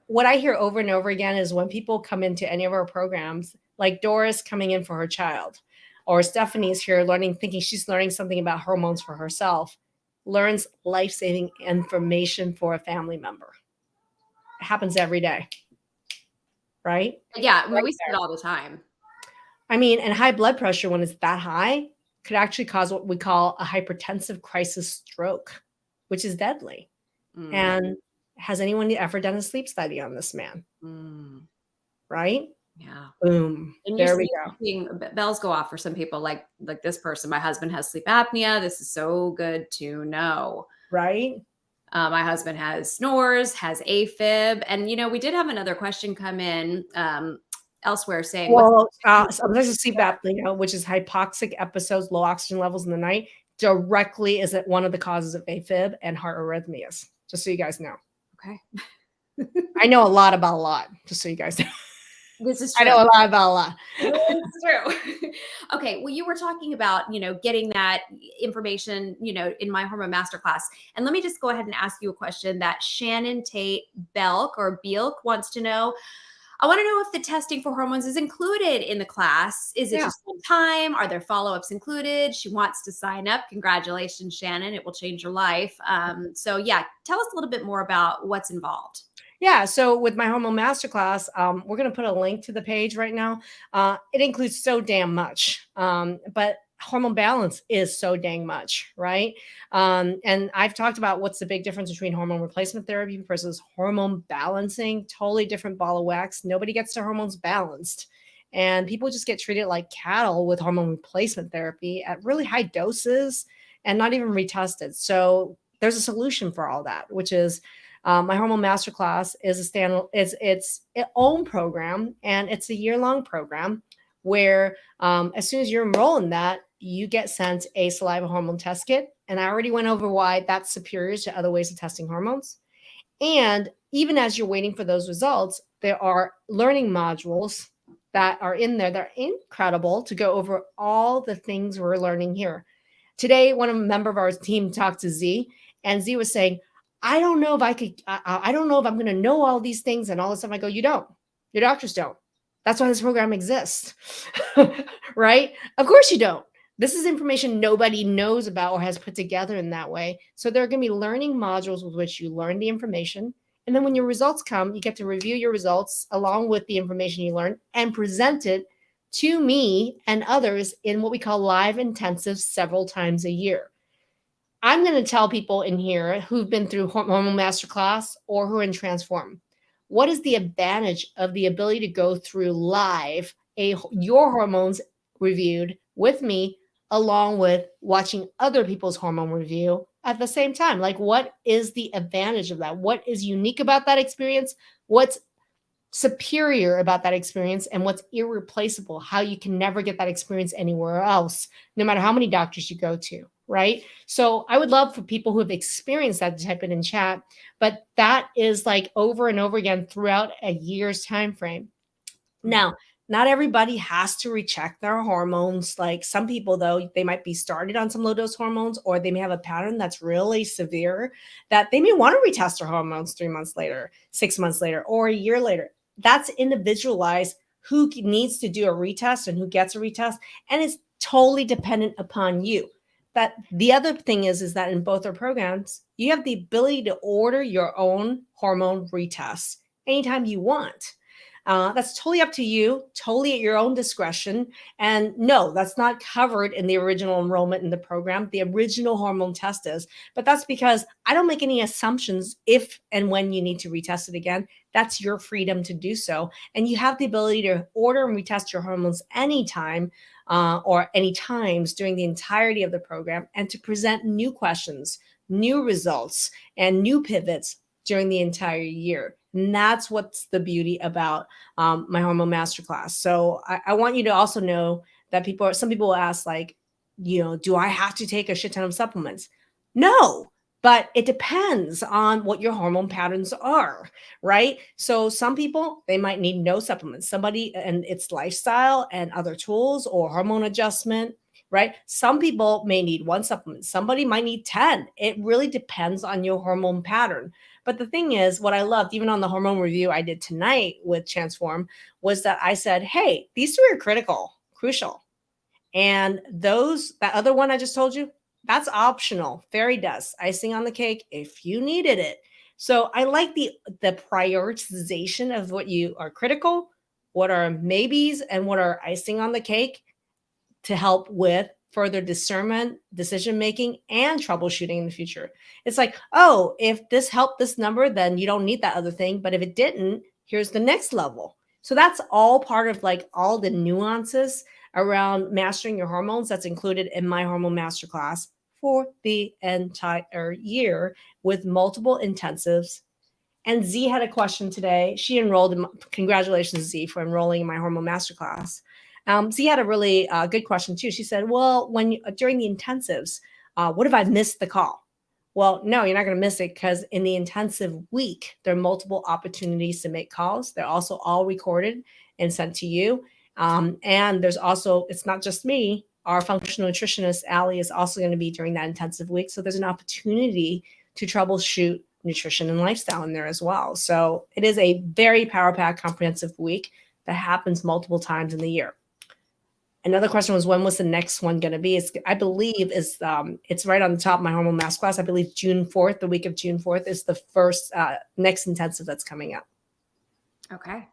what I hear over and over again is when people come into any of our programs, like Doris coming in for her child, or Stephanie's here thinking she's learning something about hormones for herself, learns life-saving information for a family member. It happens every day. Right? Yeah, I mean, we see it all the time. I mean, and high blood pressure, when it's that high, could actually cause what we call a hypertensive crisis stroke, which is deadly. And has anyone ever done a sleep study on this man? Right? Yeah. Boom. And there we go. Bells go off for some people like this person. My husband has sleep apnea. This is so good to know. Right? My husband has snores, has AFib. And, we did have another question come in elsewhere saying, there's a sleep apnea, which is hypoxic episodes, low oxygen levels in the night, directly is one of the causes of AFib and heart arrhythmias, just so you guys know. Okay. I know a lot about a lot, just so you guys know. This is true. I know a lot about a lot. It's true. Okay. Well, you were talking about, getting that information, in my hormone masterclass. And let me just go ahead and ask you a question that Shannon Tate Belk wants to know. I want to know if the testing for hormones is included in the class. Is it just one time? Are there follow-ups included? She wants to sign up. Congratulations, Shannon. It will change your life. So tell us a little bit more about what's involved. Yeah, so with my hormone masterclass, we're going to put a link to the page right now. It includes so damn much, but hormone balance is so dang much, right? And I've talked about what's the big difference between hormone replacement therapy versus hormone balancing. Totally different ball of wax. Nobody gets their hormones balanced. And people just get treated like cattle with hormone replacement therapy at really high doses and not even retested. So there's a solution for all that, which is my hormone masterclass is it's its own program, and it's a year-long program where as soon as you're enrolled in that, you get sent a saliva hormone test kit. And I already went over why that's superior to other ways of testing hormones. And even as you're waiting for those results, there are learning modules that are in there that are incredible to go over all the things we're learning here. Today, a member of our team talked to Z, and Z was saying, I don't know if I don't know if I'm going to know all these things and all this stuff. I go, you don't. Your doctors don't. That's why this program exists, right? Of course you don't. This is information nobody knows about or has put together in that way. So there are going to be learning modules with which you learn the information. And then when your results come, you get to review your results along with the information you learned and present it to me and others in what we call live intensives several times a year. I'm going to tell people in here who've been through Hormone Masterclass or who are in Transform, what is the advantage of the ability to go through live your hormones reviewed with me, along with watching other people's hormone review at the same time? Like, what is the advantage of that? What is unique about that experience? What's superior about that experience and what's irreplaceable, how you can never get that experience anywhere else, no matter how many doctors you go to, right? So I would love for people who have experienced that to type it in chat, but that is like over and over again throughout a year's time frame. Now, not everybody has to recheck their hormones. Like some people, though, they might be started on some low dose hormones, or they may have a pattern that's really severe that they may want to retest their hormones 3 months later, 6 months later, or a year later. That's individualized who needs to do a retest and who gets a retest. And it's totally dependent upon you. That the other thing is that in both our programs, you have the ability to order your own hormone retests anytime you want. That's totally up to you, totally at your own discretion. And no, that's not covered in the original enrollment in the program. The original hormone test is, but that's because I don't make any assumptions if and when you need to retest it again. That's your freedom to do so. And you have the ability to order and retest your hormones anytime or any times during the entirety of the program, and to present new questions, new results, and new pivots during the entire year. And that's what's the beauty about my hormone masterclass. So I want you to also know that some people will ask, like, do I have to take a shit ton of supplements? No, but it depends on what your hormone patterns are, right? So some people, they might need no supplements. Somebody, and it's lifestyle and other tools or hormone adjustment, right? Some people may need one supplement. Somebody might need 10. It really depends on your hormone pattern. But the thing is, what I loved, even on the hormone review I did tonight with Transform, was that I said, hey, these two are crucial. And that other one I just told you, that's optional. Fairy dust, icing on the cake if you needed it. So I like the prioritization of what you are critical, what are maybes, and what are icing on the cake to help with further discernment, decision making, and troubleshooting in the future. It's like, oh, if this helped this number, then you don't need that other thing. But if it didn't, here's the next level. So that's all part of like all the nuances around mastering your hormones that's included in my hormone masterclass for the entire year with multiple intensives. And Z had a question today. She enrolled in, congratulations, Z, for enrolling in my hormone masterclass. Z had a really good question too. She said, well, during the intensives, what if I missed the call? Well, no, you're not going to miss it, because in the intensive week, there are multiple opportunities to make calls. They're also all recorded and sent to you. And there's also, it's not just me, our functional nutritionist, Allie, is also going to be during that intensive week. So there's an opportunity to troubleshoot nutrition and lifestyle in there as well. So it is a very power-packed, comprehensive week that happens multiple times in the year. Another question was, when was the next one going to be? I believe it's right on the top of my hormone masterclass. I believe June 4th, the week of June 4th, is the first next intensive that's coming up. Okay.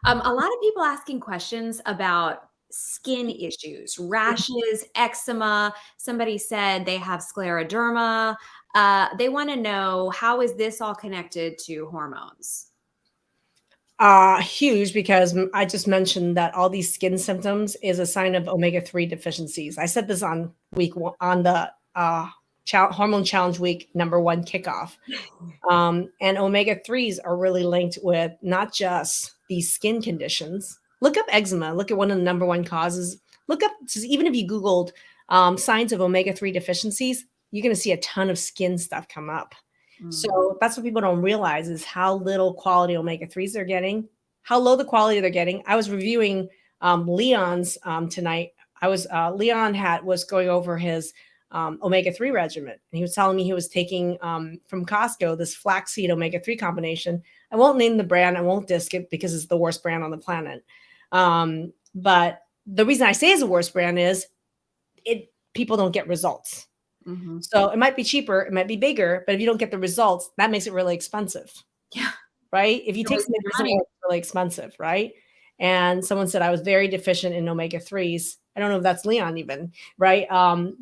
A lot of people asking questions about skin issues, rashes, eczema. Somebody said they have scleroderma. They want to know, how is this all connected to hormones? Huge, because I just mentioned that all these skin symptoms is a sign of omega-3 deficiencies. I said this on week one, on the hormone challenge week #1 kickoff. And omega-3s are really linked with not just these skin conditions. Look up eczema. Look at one of the #1 causes. Look up, even if you Googled signs of omega-3 deficiencies, you're going to see a ton of skin stuff come up. So that's what people don't realize, is how little quality omega-3s they're getting, how low the quality they're getting. I was reviewing Leon's tonight. Leon was going over his omega-3 regimen, and he was telling me he was taking from Costco this flaxseed omega-3 combination. I won't name the brand. I won't disc it because it's the worst brand on the planet. But the reason I say it's the worst brand is people don't get results. Mm-hmm. So it might be cheaper, it might be bigger, but if you don't get the results, that makes it really expensive. Yeah. Right? If you take something that doesn't work, it's really expensive, right? And someone said I was very deficient in omega-3s. I don't know if that's Leon even, right?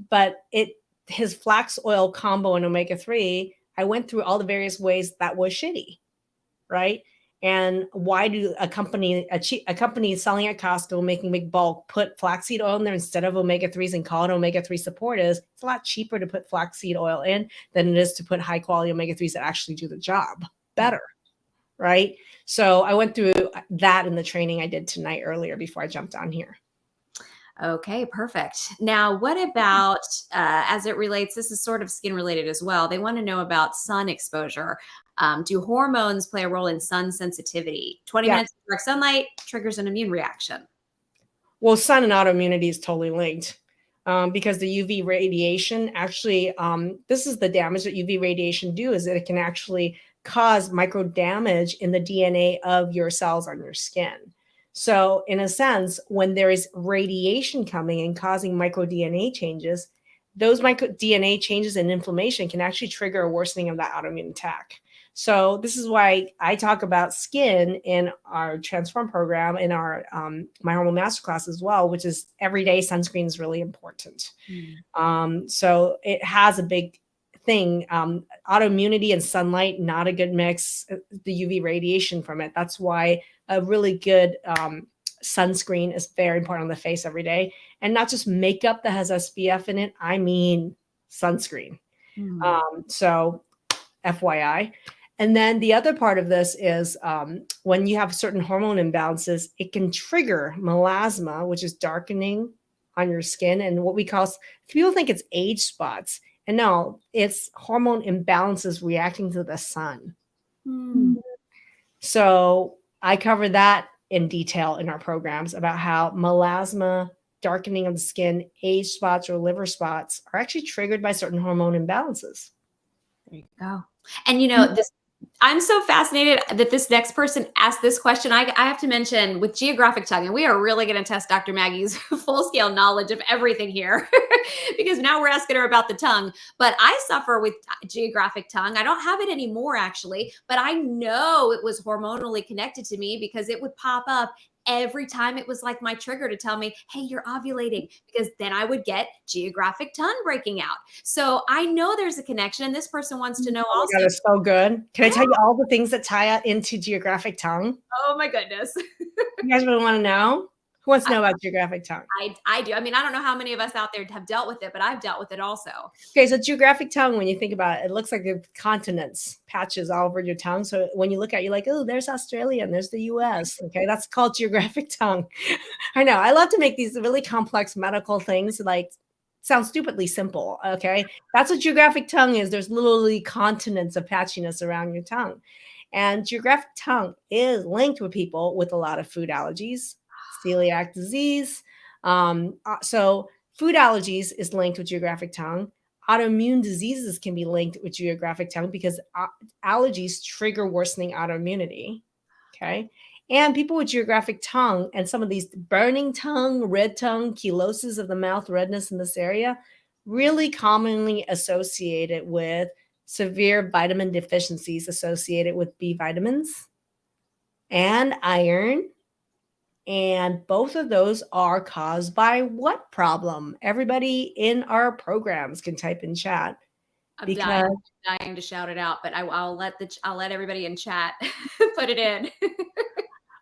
But his flax oil combo and omega-3, I went through all the various ways that was shitty, right? And why do a company selling at Costco, making big bulk, put flaxseed oil in there instead of omega-3s and call it omega-3 support? It's a lot cheaper to put flaxseed oil in than it is to put high quality omega-3s that actually do the job better, right? So I went through that in the training I did tonight earlier before I jumped on here. Okay, perfect. Now, what about as it relates? This is sort of skin related as well. They want to know about sun exposure. Do hormones play a role in sun sensitivity? 20 Yeah. minutes of direct sunlight triggers an immune reaction. Well, sun and autoimmunity is totally linked because the UV radiation actually, this is the damage that UV radiation do is that it can actually cause micro damage in the DNA of your cells on your skin. So in a sense, when there is radiation coming and causing micro DNA changes, those micro DNA changes and inflammation can actually trigger a worsening of that autoimmune attack. So this is why I talk about skin in our Transform program, in our My Hormone Masterclass as well, which is everyday sunscreen is really important. Mm. So it has a big thing. Autoimmunity and sunlight, not a good mix. The UV radiation from it. That's why a really good sunscreen is very important on the face every day, and not just makeup that has SPF in it. I mean sunscreen. Mm. So FYI. And then the other part of this is when you have certain hormone imbalances, it can trigger melasma, which is darkening on your skin. And what we call, people think it's age spots. And no, it's hormone imbalances reacting to the sun. Mm. So I cover that in detail in our programs about how melasma, darkening of the skin, age spots, or liver spots are actually triggered by certain hormone imbalances. There you go. And this, I'm so fascinated that this next person asked this question. I have to mention with geographic tongue, and we are really going to test Dr. Maggie's full scale knowledge of everything here because now we're asking her about the tongue. But I suffer with geographic tongue. I don't have it anymore, actually, but I know it was hormonally connected to me because it would pop up every time. It was like my trigger to tell me, hey, you're ovulating, because then I would get geographic tongue breaking out. So I know there's a connection. And this person wants to know Oh also. my God, it's so good. Can I tell you all the things that tie into geographic tongue? Oh my goodness. You guys really want to know? Who wants to know about geographic tongue? I do. I mean, I don't know how many of us out there have dealt with it, but I've dealt with it also. Okay, so geographic tongue, when you think about it, it looks like the continents, patches all over your tongue. So when you look at it, you're like, oh, there's Australia and there's the US. Okay, that's called geographic tongue. I know. I love to make these really complex medical things like sound stupidly simple. Okay, that's what geographic tongue is. There's literally continents of patchiness around your tongue. And geographic tongue is linked with people with a lot of food allergies, celiac disease. So food allergies is linked with geographic tongue. Autoimmune diseases can be linked with geographic tongue because allergies trigger worsening autoimmunity. Okay. And people with geographic tongue and some of these burning tongue, red tongue, chelosis of the mouth, redness in this area, really commonly associated with severe vitamin deficiencies associated with B vitamins and iron. And both of those are caused by what problem? Everybody in our programs can type in chat. I'm Because dying to shout it out, but I'll let everybody in chat put it in.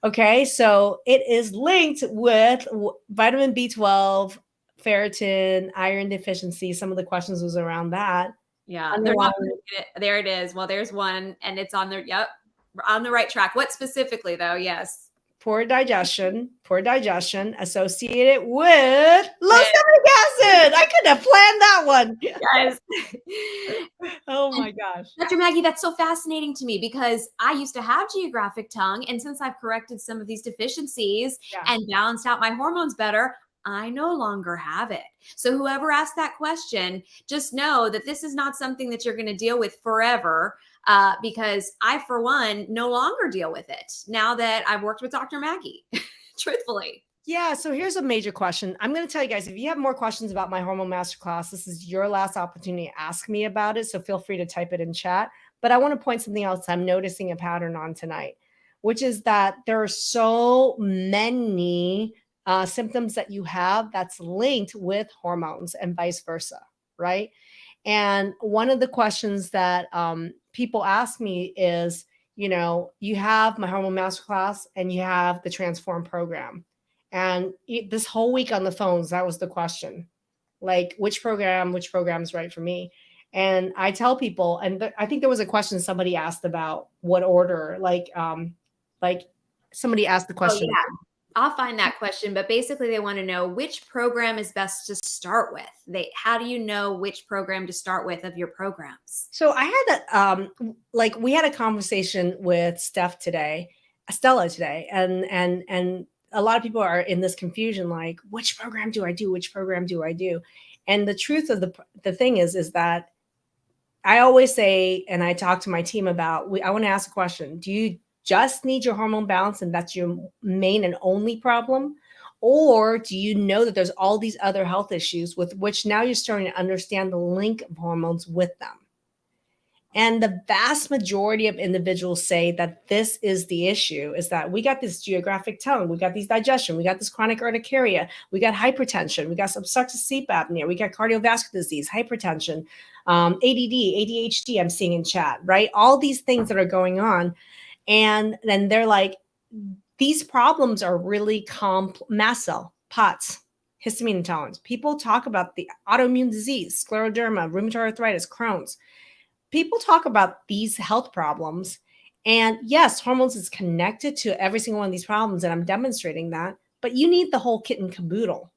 okay, so it is linked with vitamin B12, ferritin, iron deficiency. Some of the questions was around that. Yeah, they're not putting it. There it is. Well, there's one, and it's on there. Yep, we're on the right track. What specifically, though? Yes. Poor digestion associated with low stomach acid. I could have planned that one. Yes. Oh my gosh. Dr. Maggie, that's so fascinating to me because I used to have geographic tongue. And since I've corrected some of these deficiencies and balanced out my hormones better, I no longer have it. So whoever asked that question, just know that this is not something that you're going to deal with forever. Because I, for one, no longer deal with it now that I've worked with Dr. Maggie, truthfully. Yeah, so here's a major question. I'm going to tell you guys, if you have more questions about my hormone masterclass, this is your last opportunity to ask me about it. So feel free to type it in chat. But I want to point something else I'm noticing a pattern on tonight, which is that there are so many symptoms that you have that's linked with hormones and vice versa, right? And one of the questions that people ask me is, you have my hormone masterclass and you have the Transform program. And this whole week on the phones, that was the question. Like, which program is right for me? And I tell people, and I think there was a question somebody asked about what order, like somebody asked the Oh, question. yeah. I'll find that question, but basically they want to know which program is best to start with. How do you know which program to start with of your programs? So I had that, like we had a conversation with Stella today, and a lot of people are in this confusion, like which program do I do? Which program do I do? And the truth of the thing is that I always say, and I talk to my team about, I want to ask a question. Do you just need your hormone balance and that's your main and only problem? Or do you know that there's all these other health issues with which now you're starting to understand the link of hormones with them? And the vast majority of individuals say that this is the issue, is that we got this geographic tongue, we got these digestion, we got this chronic urticaria, we got hypertension, we got obstructive sleep apnea, we got cardiovascular disease, hypertension, ADD, ADHD, I'm seeing in chat, right? All these things that are going on. And then they're like, these problems are really mast cell, POTS, histamine intolerance. People talk about the autoimmune disease, scleroderma, rheumatoid arthritis, Crohn's. People talk about these health problems. And yes, hormones is connected to every single one of these problems, and I'm demonstrating that. But you need the whole kit and caboodle.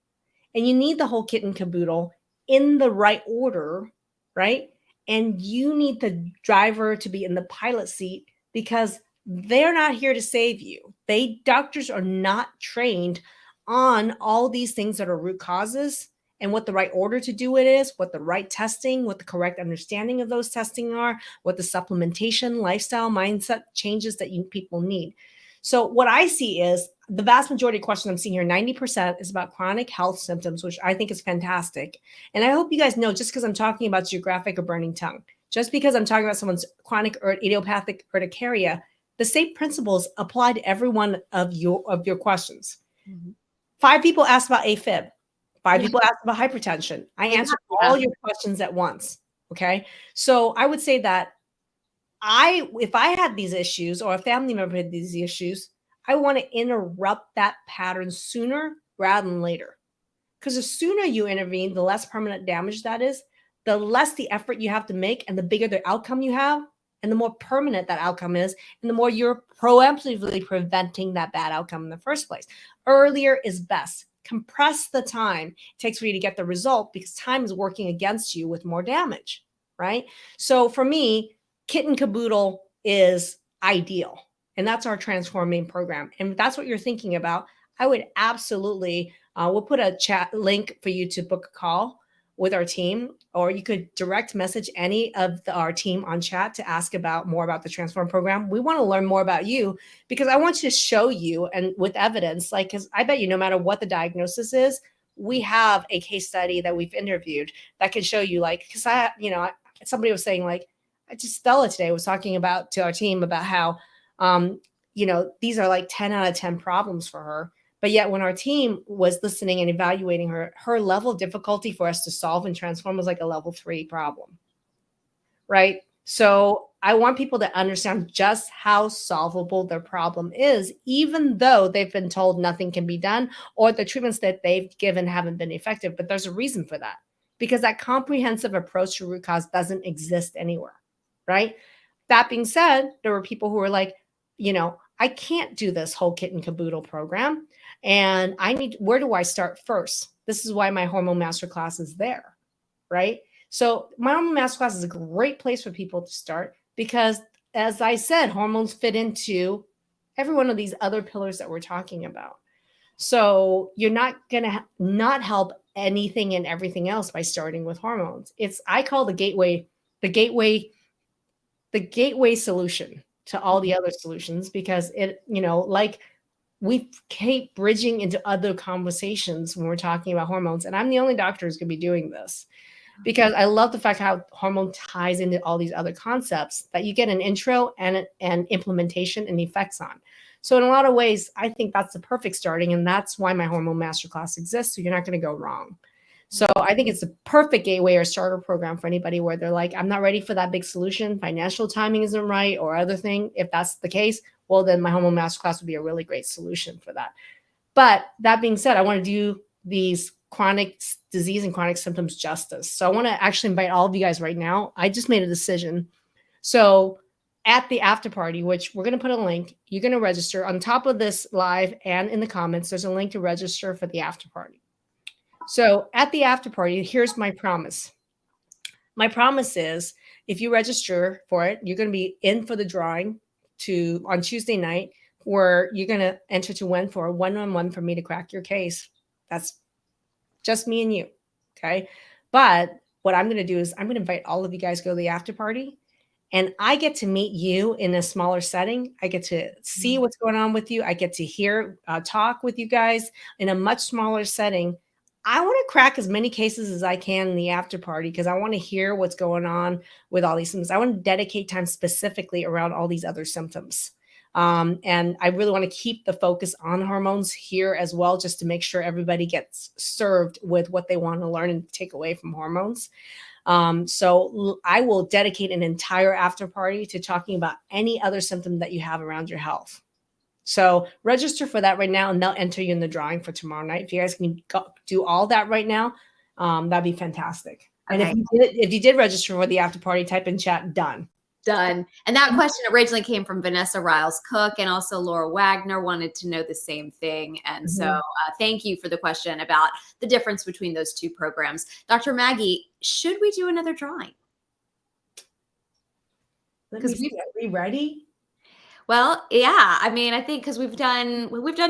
And you need the whole kit and caboodle in the right order, right? And you need the driver to be in the pilot seat because they're not here to save you. Doctors are not trained on all these things that are root causes and what the right order to do it is, what the right testing, what the correct understanding of those testing are, what the supplementation, lifestyle, mindset changes that people need. So what I see is the vast majority of questions I'm seeing here, 90% is about chronic health symptoms, which I think is fantastic. And I hope you guys know, just because I'm talking about geographic or burning tongue, just because I'm talking about someone's chronic or idiopathic urticaria, the same principles apply to every one of your questions. Mm-hmm. 5 people asked about AFib. 5 people asked about hypertension. I answered all your questions at once. Okay. So I would say that if I had these issues or a family member had these issues, I want to interrupt that pattern sooner rather than later. Because the sooner you intervene, the less permanent damage that is, the less the effort you have to make, and the bigger the outcome you have, and the more permanent that outcome is, and the more you're proactively preventing that bad outcome in the first place. Earlier is best. Compress the time it takes for you to get the result because time is working against you with more damage, right? So for me, kit and caboodle is ideal. And that's our transforming program. And if that's what you're thinking about, I would absolutely, we'll put a chat link for you to book a call with our team, or you could direct message any of our team on chat to ask more about the Transform program. We want to learn more about you because I want you to show you, and with evidence, like, because I bet you no matter what the diagnosis is, we have a case study that we've interviewed that can show you, like, because somebody was saying, like, Stella today was talking to our team about how, these are like 10 out of 10 problems for her. But yet when our team was listening and evaluating her level of difficulty for us to solve and transform was like a level 3 problem, right? So I want people to understand just how solvable their problem is, even though they've been told nothing can be done or the treatments that they've given haven't been effective. But there's a reason for that, because that comprehensive approach to root cause doesn't exist anywhere, right? That being said, there were people who were like, I can't do this whole kit and caboodle program. And where do I start first? This is why my Hormone Masterclass is there, right? So my Hormone Masterclass is a great place for people to start because, as I said, hormones fit into every one of these other pillars that we're talking about. So you're not going to not help anything and everything else by starting with hormones. I call the gateway solution to all the other solutions, because like we keep bridging into other conversations when we're talking about hormones. And I'm the only doctor who's going to be doing this because I love the fact how hormone ties into all these other concepts that you get an intro and implementation and effects on. So in a lot of ways, I think that's the perfect starting. And that's why my Hormone Masterclass exists. So you're not going to go wrong. So I think it's a perfect gateway or starter program for anybody where they're like, I'm not ready for that big solution. Financial timing isn't right or other thing. If that's the case, well, then my Hormone Masterclass would be a really great solution for that. But that being said, I want to do these chronic disease and chronic symptoms justice. So I want to actually invite all of you guys right now. I just made a decision. So at the after party, which we're going to put a link, you're going to register on top of this live and in the comments. There's a link to register for the after party. So at the after party, here's my promise. My promise is if you register for it, you're going to be in for the drawing on Tuesday night, where you're going to enter to win for a one-on-one for me to crack your case. That's just me and you. Okay. But what I'm going to do is I'm going to invite all of you guys to go to the after party, and I get to meet you in a smaller setting. I get to see what's going on with you. I get to hear, talk with you guys in a much smaller setting. I want to crack as many cases as I can in the after party because I want to hear what's going on with all these symptoms. I want to dedicate time specifically around all these other symptoms. And I really want to keep the focus on hormones here as well, just to make sure everybody gets served with what they want to learn and take away from hormones. So I will dedicate an entire after party to talking about any other symptom that you have around your health. So register for that right now, and they'll enter you in the drawing for tomorrow night. If you guys can do all that right now, that'd be fantastic. Okay. And if you did register for the after party, type in chat, done. Done. And that question originally came from Vanessa Riles Cook, and also Laura Wagner wanted to know the same thing. And so thank you for the question about the difference between those two programs. Dr. Maggie, should we do another drawing? Because are we ready? Well, yeah. I mean, I think because we've done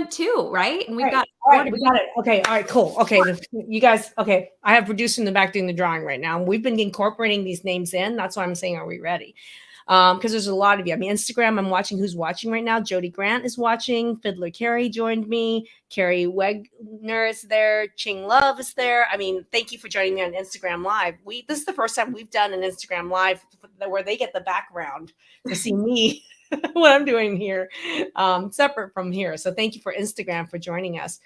two, right? And we've got all right, we got it. Okay, all right, cool. Okay, you guys. Okay, I have producer in the back doing the drawing right now. We've been incorporating these names in. That's why I'm saying, are we ready? Because there's a lot of you. I mean, Instagram, I'm watching who's watching right now. Jody Grant is watching. Fiddler Carrie joined me. Carrie Wegner is there. Ching Love is there. I mean, thank you for joining me on Instagram Live. This is the first time we've done an Instagram Live where they get the background to see me, what I'm doing here, separate from here. So thank you for Instagram for joining us.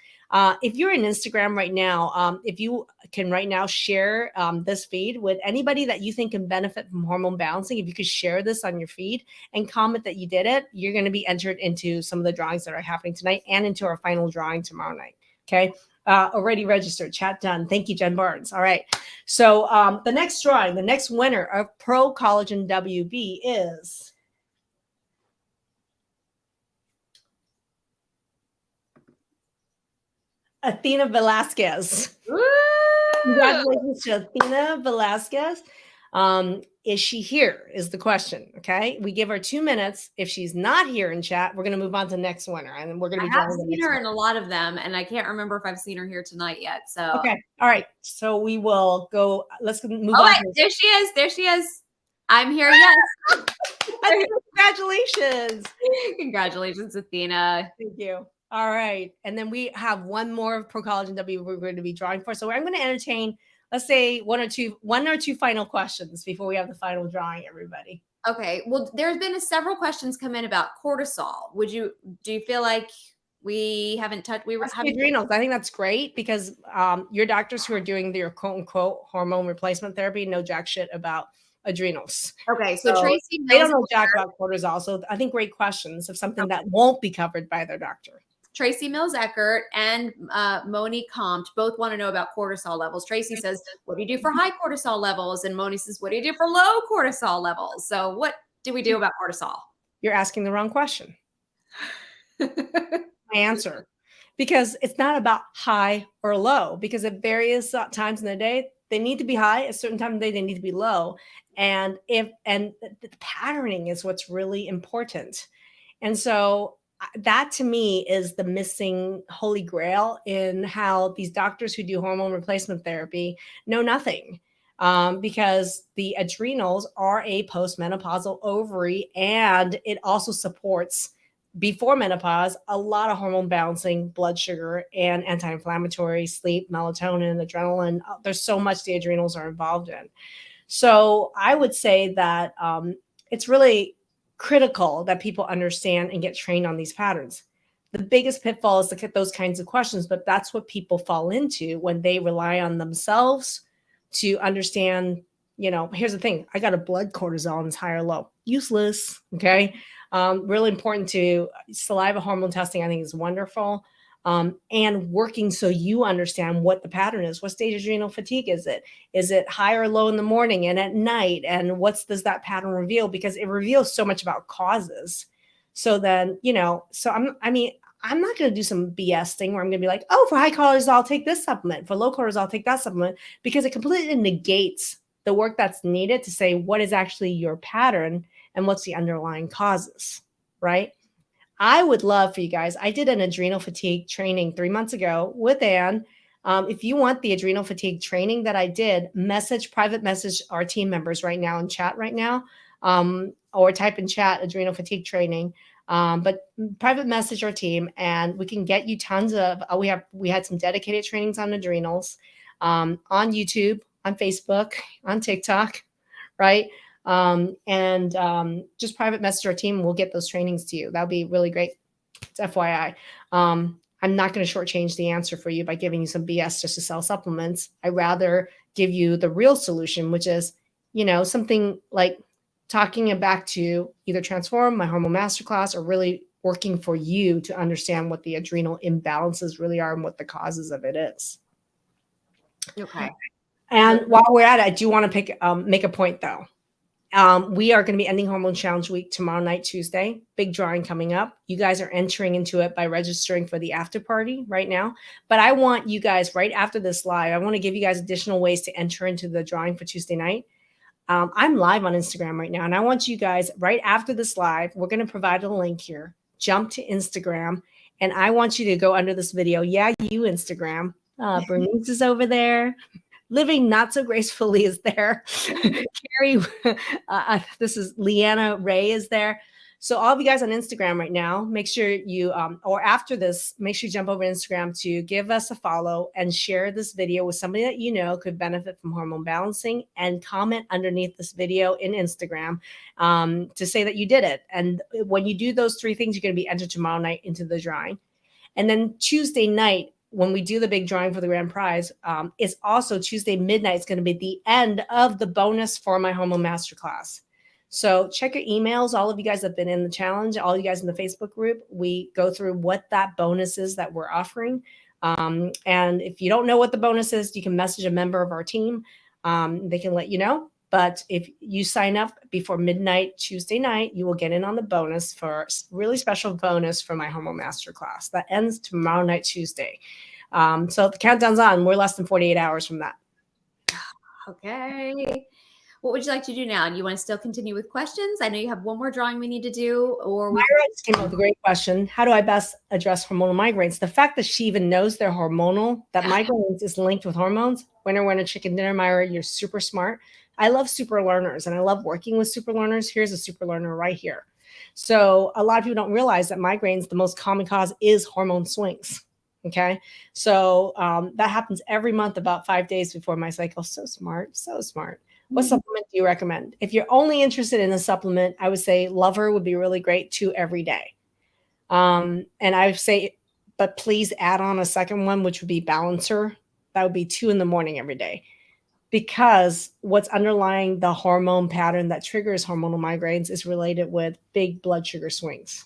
If you're in Instagram right now, if you can right now share this feed with anybody that you think can benefit from hormone balancing, if you could share this on your feed and comment that you did it, you're going to be entered into some of the drawings that are happening tonight and into our final drawing tomorrow night. Okay. Already registered, chat done. Thank you, Jen Barnes. All right. So the next drawing, the next winner of Pro Collagen WB is Athena Velasquez. Woo! Congratulations to Athena Velasquez. Is she here is the question. Okay. We give her 2 minutes. If she's not here in chat, we're going to move on to the next winner. And then we're going to be I have seen her in a lot of them, and I can't remember if I've seen her here tonight yet. So okay. All right. So we will go. Let's move on. Wait, there she is. There she is. I'm here. Yes. Congratulations. Congratulations, Athena. Thank you. All right. And then we have one more Pro Collagen W we're going to be drawing for. So I'm going to entertain, let's say one or two final questions before we have the final drawing, everybody. Okay. Well, there's been several questions come in about cortisol. Do you feel like we haven't touched, adrenals? I think that's great because your doctors who are doing their quote unquote hormone replacement therapy know jack shit about adrenals. Okay. So Tracy, they don't know jack about cortisol. So I think great questions of something that won't be covered by their doctor. Tracy Mills-Eckert and Moni Compt both want to know about cortisol levels. Tracy says, what do you do for high cortisol levels? And Moni says, what do you do for low cortisol levels? So what do we do about cortisol? You're asking the wrong question. My answer, because it's not about high or low, because at various times in the day, they need to be high. At a certain time of the day, they need to be low. And the patterning is what's really important. And so that to me is the missing holy grail in how these doctors who do hormone replacement therapy know nothing, because the adrenals are a postmenopausal ovary, and it also supports before menopause a lot of hormone balancing, blood sugar, and anti-inflammatory, sleep, melatonin, adrenaline. There's so much the adrenals are involved in. So I would say that it's really critical that people understand and get trained on these patterns. The biggest pitfall is to get those kinds of questions, but that's what people fall into when they rely on themselves to understand, here's the thing. I got a blood cortisol and it's high or low. Useless. Okay. Really important to saliva hormone testing. I think is wonderful. and working so you understand what the pattern is. What stage of adrenal fatigue is it? Is it high or low in the morning and at night? And what does that pattern reveal? Because it reveals so much about causes. So then, I'm not going to do some BS thing where I'm going to be like, oh, for high cortisol, I'll take this supplement. For low cortisol, I'll take that supplement, because it completely negates the work that's needed to say what is actually your pattern and what's the underlying causes, right? I would love for you guys. I did an adrenal fatigue training 3 months ago with Anne. If you want the adrenal fatigue training that I did, private message our team members right now in chat right now, or type in chat adrenal fatigue training. But private message our team, and we can get you tons of. We had some dedicated trainings on adrenals, on YouTube, on Facebook, on TikTok, right? Just private message our team, and we'll get those trainings to you. That'll be really great. It's FYI. I'm not going to shortchange the answer for you by giving you some BS just to sell supplements. I'd rather give you the real solution, which is, something like talking it back to either Transform, my Hormone Masterclass, or really working for you to understand what the adrenal imbalances really are and what the causes of it is. Okay. And while we're at it, I do want to make a point though. We are going to be ending Hormone Challenge Week tomorrow night, Tuesday. Big drawing coming up. You guys are entering into it by registering for the after party right now. But I want you guys, right after this live, I want to give you guys additional ways to enter into the drawing for Tuesday night. I'm live on Instagram right now, and I want you guys, right after this live, we're going to provide a link here. Jump to Instagram, and I want you to go under this video. Yeah, you Instagram. Bernice is over there. Living Not So Gracefully is there. Carrie, this is Leanna Ray is there. So all of you guys on Instagram right now, make sure you, or after this, make sure you jump over to Instagram to give us a follow and share this video with somebody that you know could benefit from hormone balancing, and comment underneath this video in Instagram to say that you did it. And when you do those 3 things, you're going to be entered tomorrow night into the drawing. And then Tuesday night, when we do the big drawing for the grand prize, it's also Tuesday midnight. It's going to be the end of the bonus for my Hormone Masterclass. So check your emails. All of you guys that have been in the challenge, all you guys in the Facebook group, we go through what that bonus is that we're offering. And if you don't know what the bonus is, you can message a member of our team. They can let you know. But if you sign up before midnight Tuesday night, you will get in on the bonus for a really special bonus for my Hormone Masterclass. That ends tomorrow night, Tuesday. So the countdown's on. We're less than 48 hours from that. Okay. What would you like to do now? Do you want to still continue with questions? I know you have one more drawing we need to do. Or Myra just came up with a great question. How do I best address hormonal migraines? The fact that she even knows they're hormonal, that migraines is linked with hormones. Winner, winner, chicken dinner, Myra, you're super smart. I love super learners, and I love working with super learners. Here's a super learner right here. So a lot of people don't realize that migraines, the most common cause is hormone swings. Okay. So that happens every month, about 5 days before my cycle. So smart, so smart. What supplement do you recommend? If you're only interested in a supplement, I would say Lover would be really great, 2 every day. And I would say, but please add on a second one, which would be Balancer. That would be 2 in the morning every day. Because what's underlying the hormone pattern that triggers hormonal migraines is related with big blood sugar swings.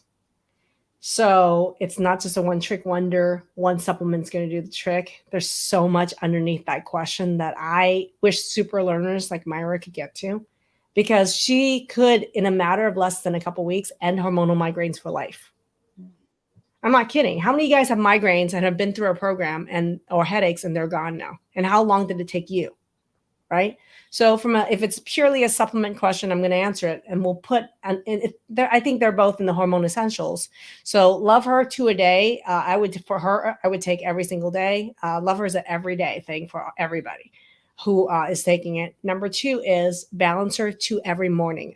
So it's not just a one-trick wonder. One supplement's going to do the trick. There's so much underneath that question that I wish super learners like Myra could get to, because she could, in a matter of less than a couple of weeks, end hormonal migraines for life. I'm not kidding. How many of you guys have migraines and have been through a program or headaches and they're gone now? And how long did it take you? Right? So if it's purely a supplement question, I'm going to answer it, and we'll put, I think they're both in the Hormone Essentials. So Love Her 2 a day. I would take every single day. Love Her is an everyday thing for everybody who is taking it. Number 2 is Balancer 2 every morning.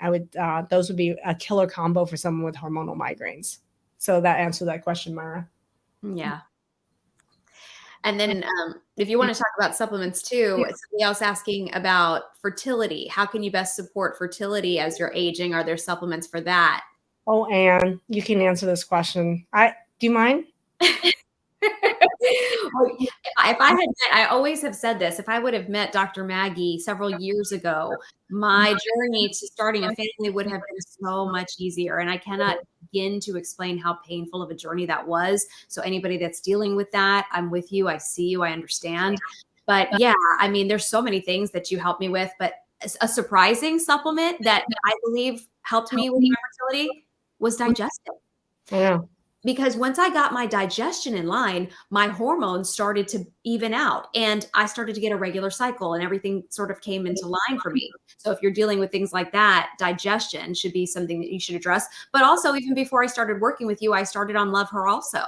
Those would be a killer combo for someone with hormonal migraines. So that answered that question, Myra. Yeah. And then if you want to talk about supplements too, somebody else asking about fertility. How can you best support fertility as you're aging? Are there supplements for that? Oh, Anne, you can answer this question. Do you mind? Well, if I had met, I always have said this, if I would have met Dr. Maggie several years ago, my journey to starting a family would have been so much easier. And I cannot begin to explain how painful of a journey that was. So anybody that's dealing with that, I'm with you. I see you. I understand. But yeah, I mean, there's so many things that you helped me with, but a surprising supplement that I believe helped me with my fertility was digestive. Yeah. Because once I got my digestion in line, my hormones started to even out and I started to get a regular cycle and everything sort of came into line for me. So if you're dealing with things like that, digestion should be something that you should address. But also, even before I started working with you, I started on Love Her also.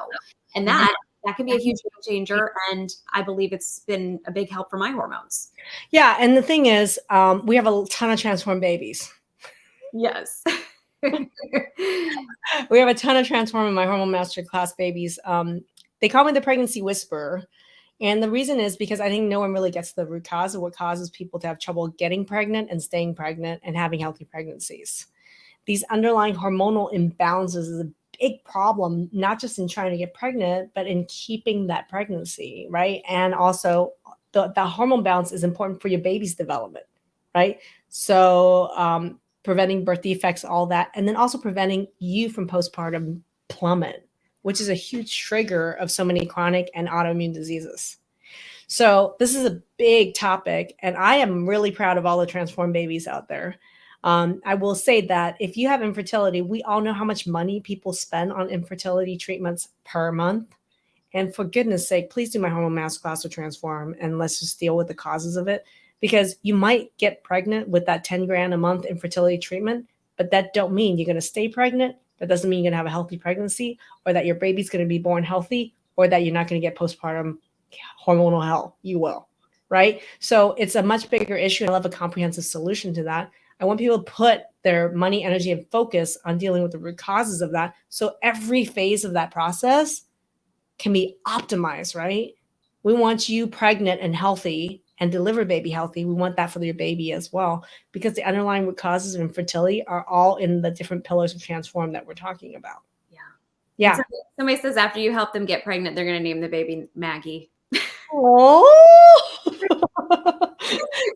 And that can be a huge game changer. And I believe it's been a big help for my hormones. Yeah. And the thing is, we have a ton of transformed babies. Yes. We have a ton of transform in my hormone masterclass babies. They call me the pregnancy whisperer. And the reason is because I think no one really gets the root cause of what causes people to have trouble getting pregnant and staying pregnant and having healthy pregnancies. These underlying hormonal imbalances is a big problem, not just in trying to get pregnant, but in keeping that pregnancy, right? And also the hormone balance is important for your baby's development, right? So preventing birth defects, all that, and then also preventing you from postpartum plummet, which is a huge trigger of so many chronic and autoimmune diseases. So this is a big topic, and I am really proud of all the transformed babies out there. I will say that if you have infertility, we all know how much money people spend on infertility treatments per month. And for goodness sake, please do my hormone masterclass or transform, and let's just deal with the causes of it. Because you might get pregnant with that 10 grand a month infertility treatment, but that don't mean you're going to stay pregnant. That doesn't mean you're going to have a healthy pregnancy, or that your baby's going to be born healthy, or that you're not going to get postpartum hormonal hell. You will, right? So it's a much bigger issue. And I love a comprehensive solution to that. I want people to put their money, energy, and focus on dealing with the root causes of that. So every phase of that process can be optimized, right? We want you pregnant and healthy and deliver baby healthy. We want that for your baby as well, because the underlying root causes of infertility are all in the different pillars of transform that we're talking about. Yeah. Yeah. Somebody says after you help them get pregnant, they're going to name the baby Maggie. Oh,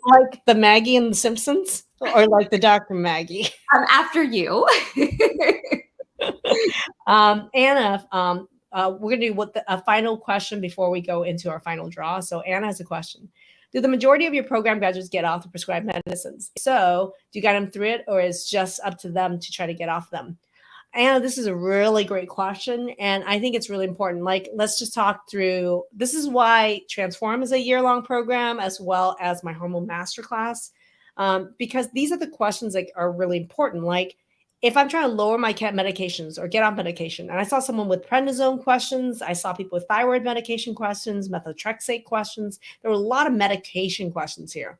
like the Maggie and the Simpsons, or like the Dr. Maggie? After you. Anna, we're going to do a final question before we go into our final draw. So Anna has a question. Do the majority of your program graduates get off the prescribed medicines? So do you guide them through it, or is it just up to them to try to get off them? Anna, this is a really great question. And I think it's really important. Like, let's just talk through, this is why Transform is a year-long program, as well as my Hormone Masterclass, because these are the questions that are really important. Like, if I'm trying to lower my cat medications or get on medication, and I saw someone with prednisone questions, I saw people with thyroid medication questions, methotrexate questions. There were a lot of medication questions here.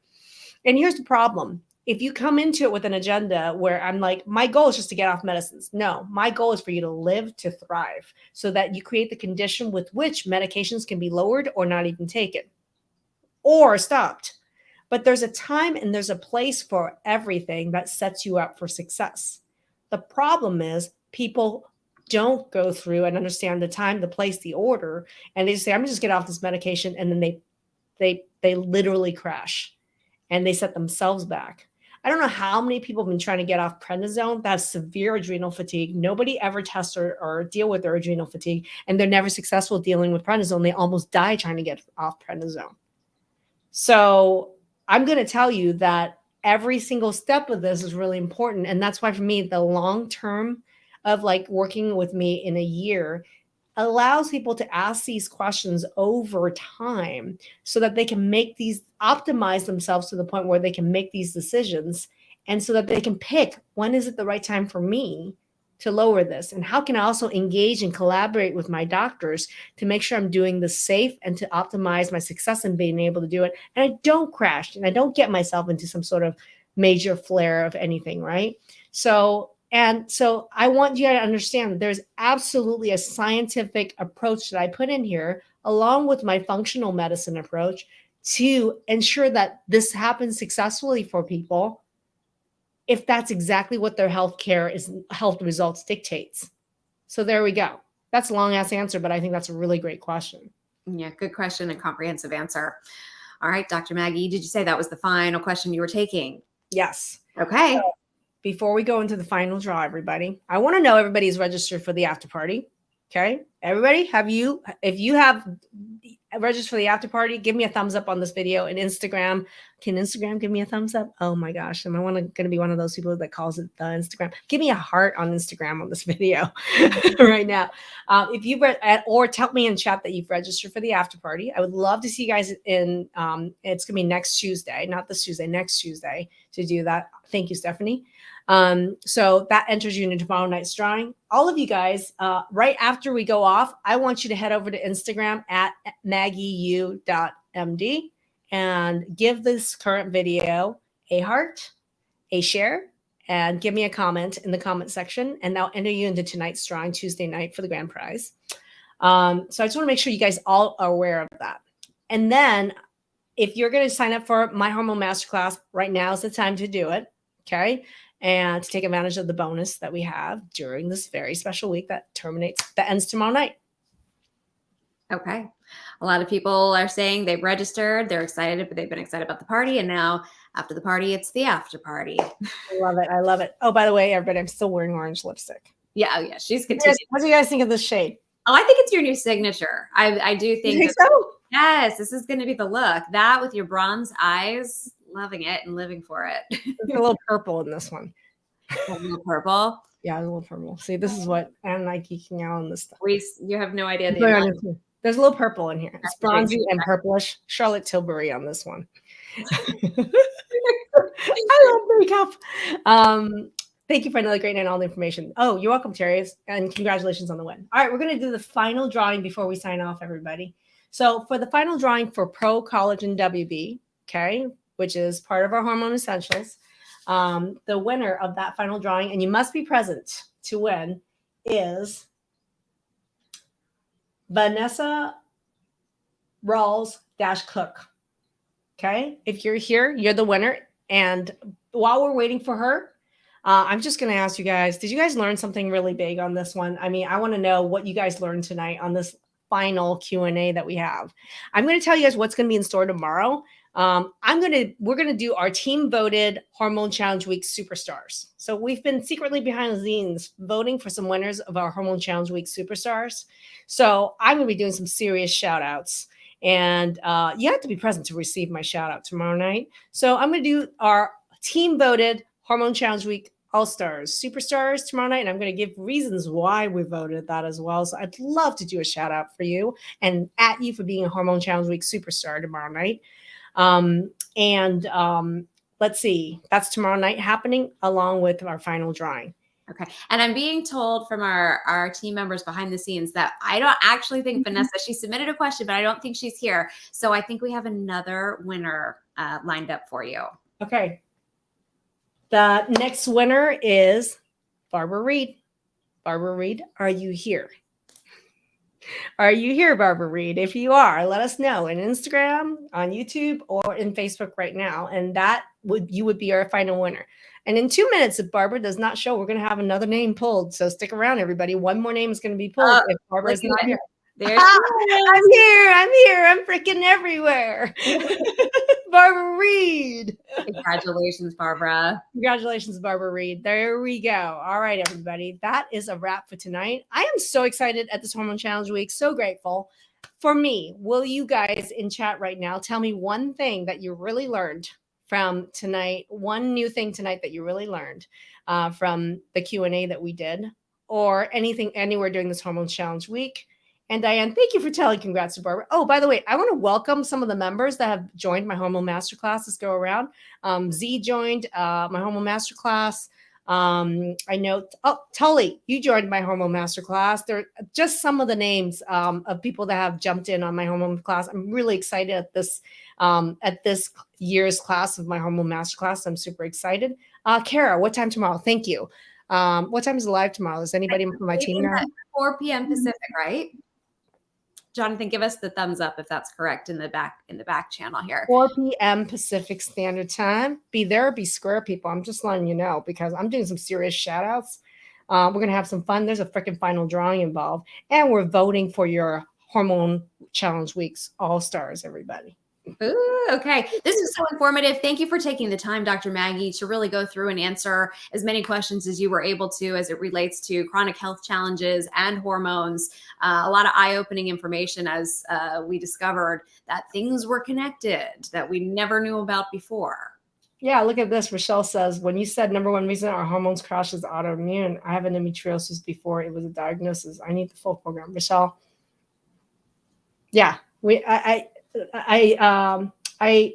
And here's the problem. If you come into it with an agenda where I'm like, my goal is just to get off medicines. No, my goal is for you to live to thrive, so that you create the condition with which medications can be lowered or not even taken or stopped. But there's a time and there's a place for everything that sets you up for success. The problem is people don't go through and understand the time, the place, the order, and they just say, I'm just get off this medication, and then they literally crash and they set themselves back. I don't know how many people have been trying to get off prednisone that have severe adrenal fatigue. Nobody ever tests or deal with their adrenal fatigue, and they're never successful dealing with prednisone. They almost die trying to get off prednisone. So I'm going to tell you that every single step of this is really important. And that's why for me, the long term of like working with me in a year allows people to ask these questions over time, so that they can optimize themselves to the point where they can make these decisions, and so that they can pick, when is it the right time for me to lower this? And how can I also engage and collaborate with my doctors to make sure I'm doing this safe and to optimize my success in being able to do it. And I don't crash and I don't get myself into some sort of major flare of anything, right? So I want you to understand that there's absolutely a scientific approach that I put in here, along with my functional medicine approach, to ensure that this happens successfully for people, if that's exactly what their health results dictates. So there we go. That's a long ass answer, but I think that's a really great question. Yeah, good question and comprehensive answer. All right, Dr. Maggie, did you say that was the final question you were taking? Yes. Okay. So before we go into the final draw, everybody, I want to know everybody's registered for the after party. Okay. Everybody, if you have registered for the after party, give me a thumbs up on this video. And Instagram, can Instagram give me a thumbs up? Oh my gosh. Am I going to be one of those people that calls it the Instagram? Give me a heart on Instagram on this video right now. If you've or tell me in chat that you've registered for the after party. I would love to see you guys in, it's going to be next Tuesday, not this Tuesday, next Tuesday to do that. Thank you, Stephanie. So that enters you into tomorrow night's drawing. All of you guys, right after we go off, I want you to head over to Instagram at maggieyu.md and give this current video a heart, a share, and give me a comment in the comment section. And I'll enter you into tonight's drawing Tuesday night for the grand prize. So I just want to make sure you guys all are aware of that. And then if you're going to sign up for my Hormone Masterclass, right now is the time to do it. Okay. And to take advantage of the bonus that we have during this very special week that ends tomorrow night. Okay. A lot of people are saying they've registered, they're excited, but they've been excited about the party. And now after the party, it's the after party. I love it. I love it. Oh, by the way, everybody, I'm still wearing orange lipstick. Yeah. Oh, yeah. She's continuing. What do you guys think of this shade? Oh, I think it's your new signature. I do think, you think so? Yes, this is going to be the look. That with your bronze eyes, loving it and living for it. There's a little purple in this one. A little purple. Yeah, a little purple. See, this is what I'm like geeking out on this stuff. You have no idea. There's a little purple in here. It's bronzy and purplish. Charlotte Tilbury on this one. I love makeup. Thank you for another great night and all the information. Oh, you're welcome, Terry. And congratulations on the win. All right, we're going to do the final drawing before we sign off, everybody. So for the final drawing for Pro Collagen WB, okay, which is part of our Hormone Essentials, the winner of that final drawing, and you must be present to win, is Vanessa Rawls-Cook. Okay, if you're here, you're the winner. And while we're waiting for her, I'm just going to ask you guys, did you guys learn something really big on this one? I mean, I want to know what you guys learned tonight on this final Q&A that we have. I'm going to tell you guys what's going to be in store tomorrow. We're going to do our team voted Hormone Challenge Week superstars. So we've been secretly behind the scenes voting for some winners of our Hormone Challenge Week superstars. So I'm going to be doing some serious shout outs, and you have to be present to receive my shout out tomorrow night. So I'm going to do our team voted Hormone Challenge Week All-Stars superstars tomorrow night, and I'm going to give reasons why we voted that as well. So I'd love to do a shout out for you and at you for being a Hormone Challenge Week superstar tomorrow night. Let's see, that's tomorrow night happening along with our final drawing. Okay. And I'm being told from our team members behind the scenes that I don't actually think Vanessa, she submitted a question, but I don't think she's here. So I think we have another winner lined up for you. Okay. The next winner is Barbara Reed. Barbara Reed, are you here? Are you here, Barbara Reed? If you are, let us know in Instagram, on YouTube, or in Facebook right now. And you would be our final winner. And in 2 minutes, if Barbara does not show, we're going to have another name pulled. So stick around, everybody. One more name is going to be pulled if Barbara is not here. I'm here. I'm freaking everywhere. Barbara Reed. Congratulations, Barbara. Congratulations, Barbara Reed. There we go. All right, everybody. That is a wrap for tonight. I am so excited at this Hormone Challenge Week. So grateful. For me, will you guys in chat right now tell me one thing that you really learned from tonight, one new thing tonight that you really learned from the Q&A that we did, or anything anywhere during this Hormone Challenge Week? And Diane, thank you for telling congrats to Barbara. Oh, by the way, I want to welcome some of the members that have joined my Hormone Masterclass. Let's go around. Z joined my Hormone Masterclass. I know, Tully, you joined my Hormone Masterclass. There are just some of the names of people that have jumped in on my Hormone class. I'm really excited at this year's class of my Hormone Masterclass. I'm super excited. Kara, what time tomorrow? Thank you. What time is it live tomorrow? Is anybody from my team know? 4 p.m. Pacific, right? Jonathan, give us the thumbs up if that's correct in the back channel here. 4 p.m. Pacific Standard Time. Be there, be square, people. I'm just letting you know because I'm doing some serious shout outs. We're going to have some fun. There's a freaking final drawing involved. And we're voting for your hormone challenge weeks all stars, everybody. Ooh, okay. This is so informative. Thank you for taking the time, Dr. Maggie, to really go through and answer as many questions as you were able to as it relates to chronic health challenges and hormones. A lot of eye-opening information as we discovered that things were connected that we never knew about before. Yeah, look at this. Rochelle says, when you said number one reason our hormones crash is autoimmune, I have an endometriosis before it was a diagnosis. I need the full program. Rochelle. Yeah, I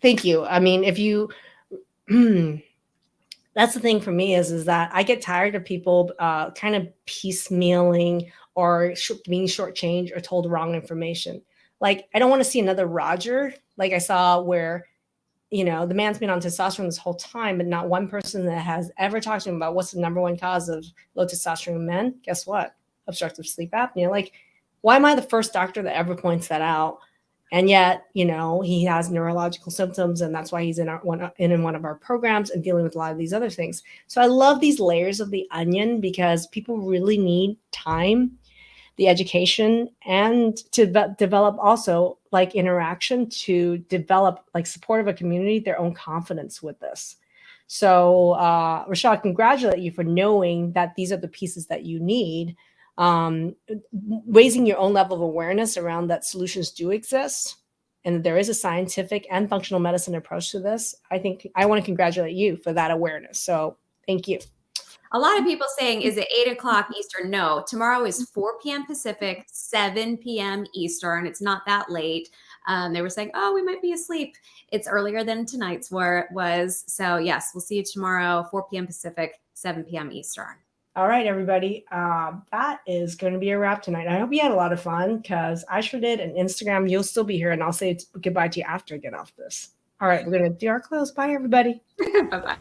thank you. I mean, if you, that's the thing for me is that I get tired of people kind of piecemealing or being shortchanged or told wrong information. Like, I don't want to see another Roger, like I saw where, the man's been on testosterone this whole time, but not one person that has ever talked to him about what's the number one cause of low testosterone in men. Guess what? Obstructive sleep apnea. Like, why am I the first doctor that ever points that out? And yet, he has neurological symptoms, and that's why he's in one of our programs and dealing with a lot of these other things. So I love these layers of the onion because people really need time, the education, and to develop also like interaction, to develop like support of a community, their own confidence with this. So Rochelle, I congratulate you for knowing that these are the pieces that you need. Raising your own level of awareness around that solutions do exist, and there is a scientific and functional medicine approach to this. I think I want to congratulate you for that awareness. So thank you. A lot of people saying, is it 8 o'clock Eastern? No, tomorrow is 4 p.m. Pacific, 7 p.m. Eastern. It's not that late. They were saying, oh, we might be asleep. It's earlier than tonight's where it was. So yes, we'll see you tomorrow, 4 p.m. Pacific, 7 p.m. Eastern. All right, everybody. That is going to be a wrap tonight. I hope you had a lot of fun because I sure did. And Instagram, you'll still be here, and I'll say goodbye to you after I get off this. All right, we're going to do our close. Bye, everybody. Bye-bye.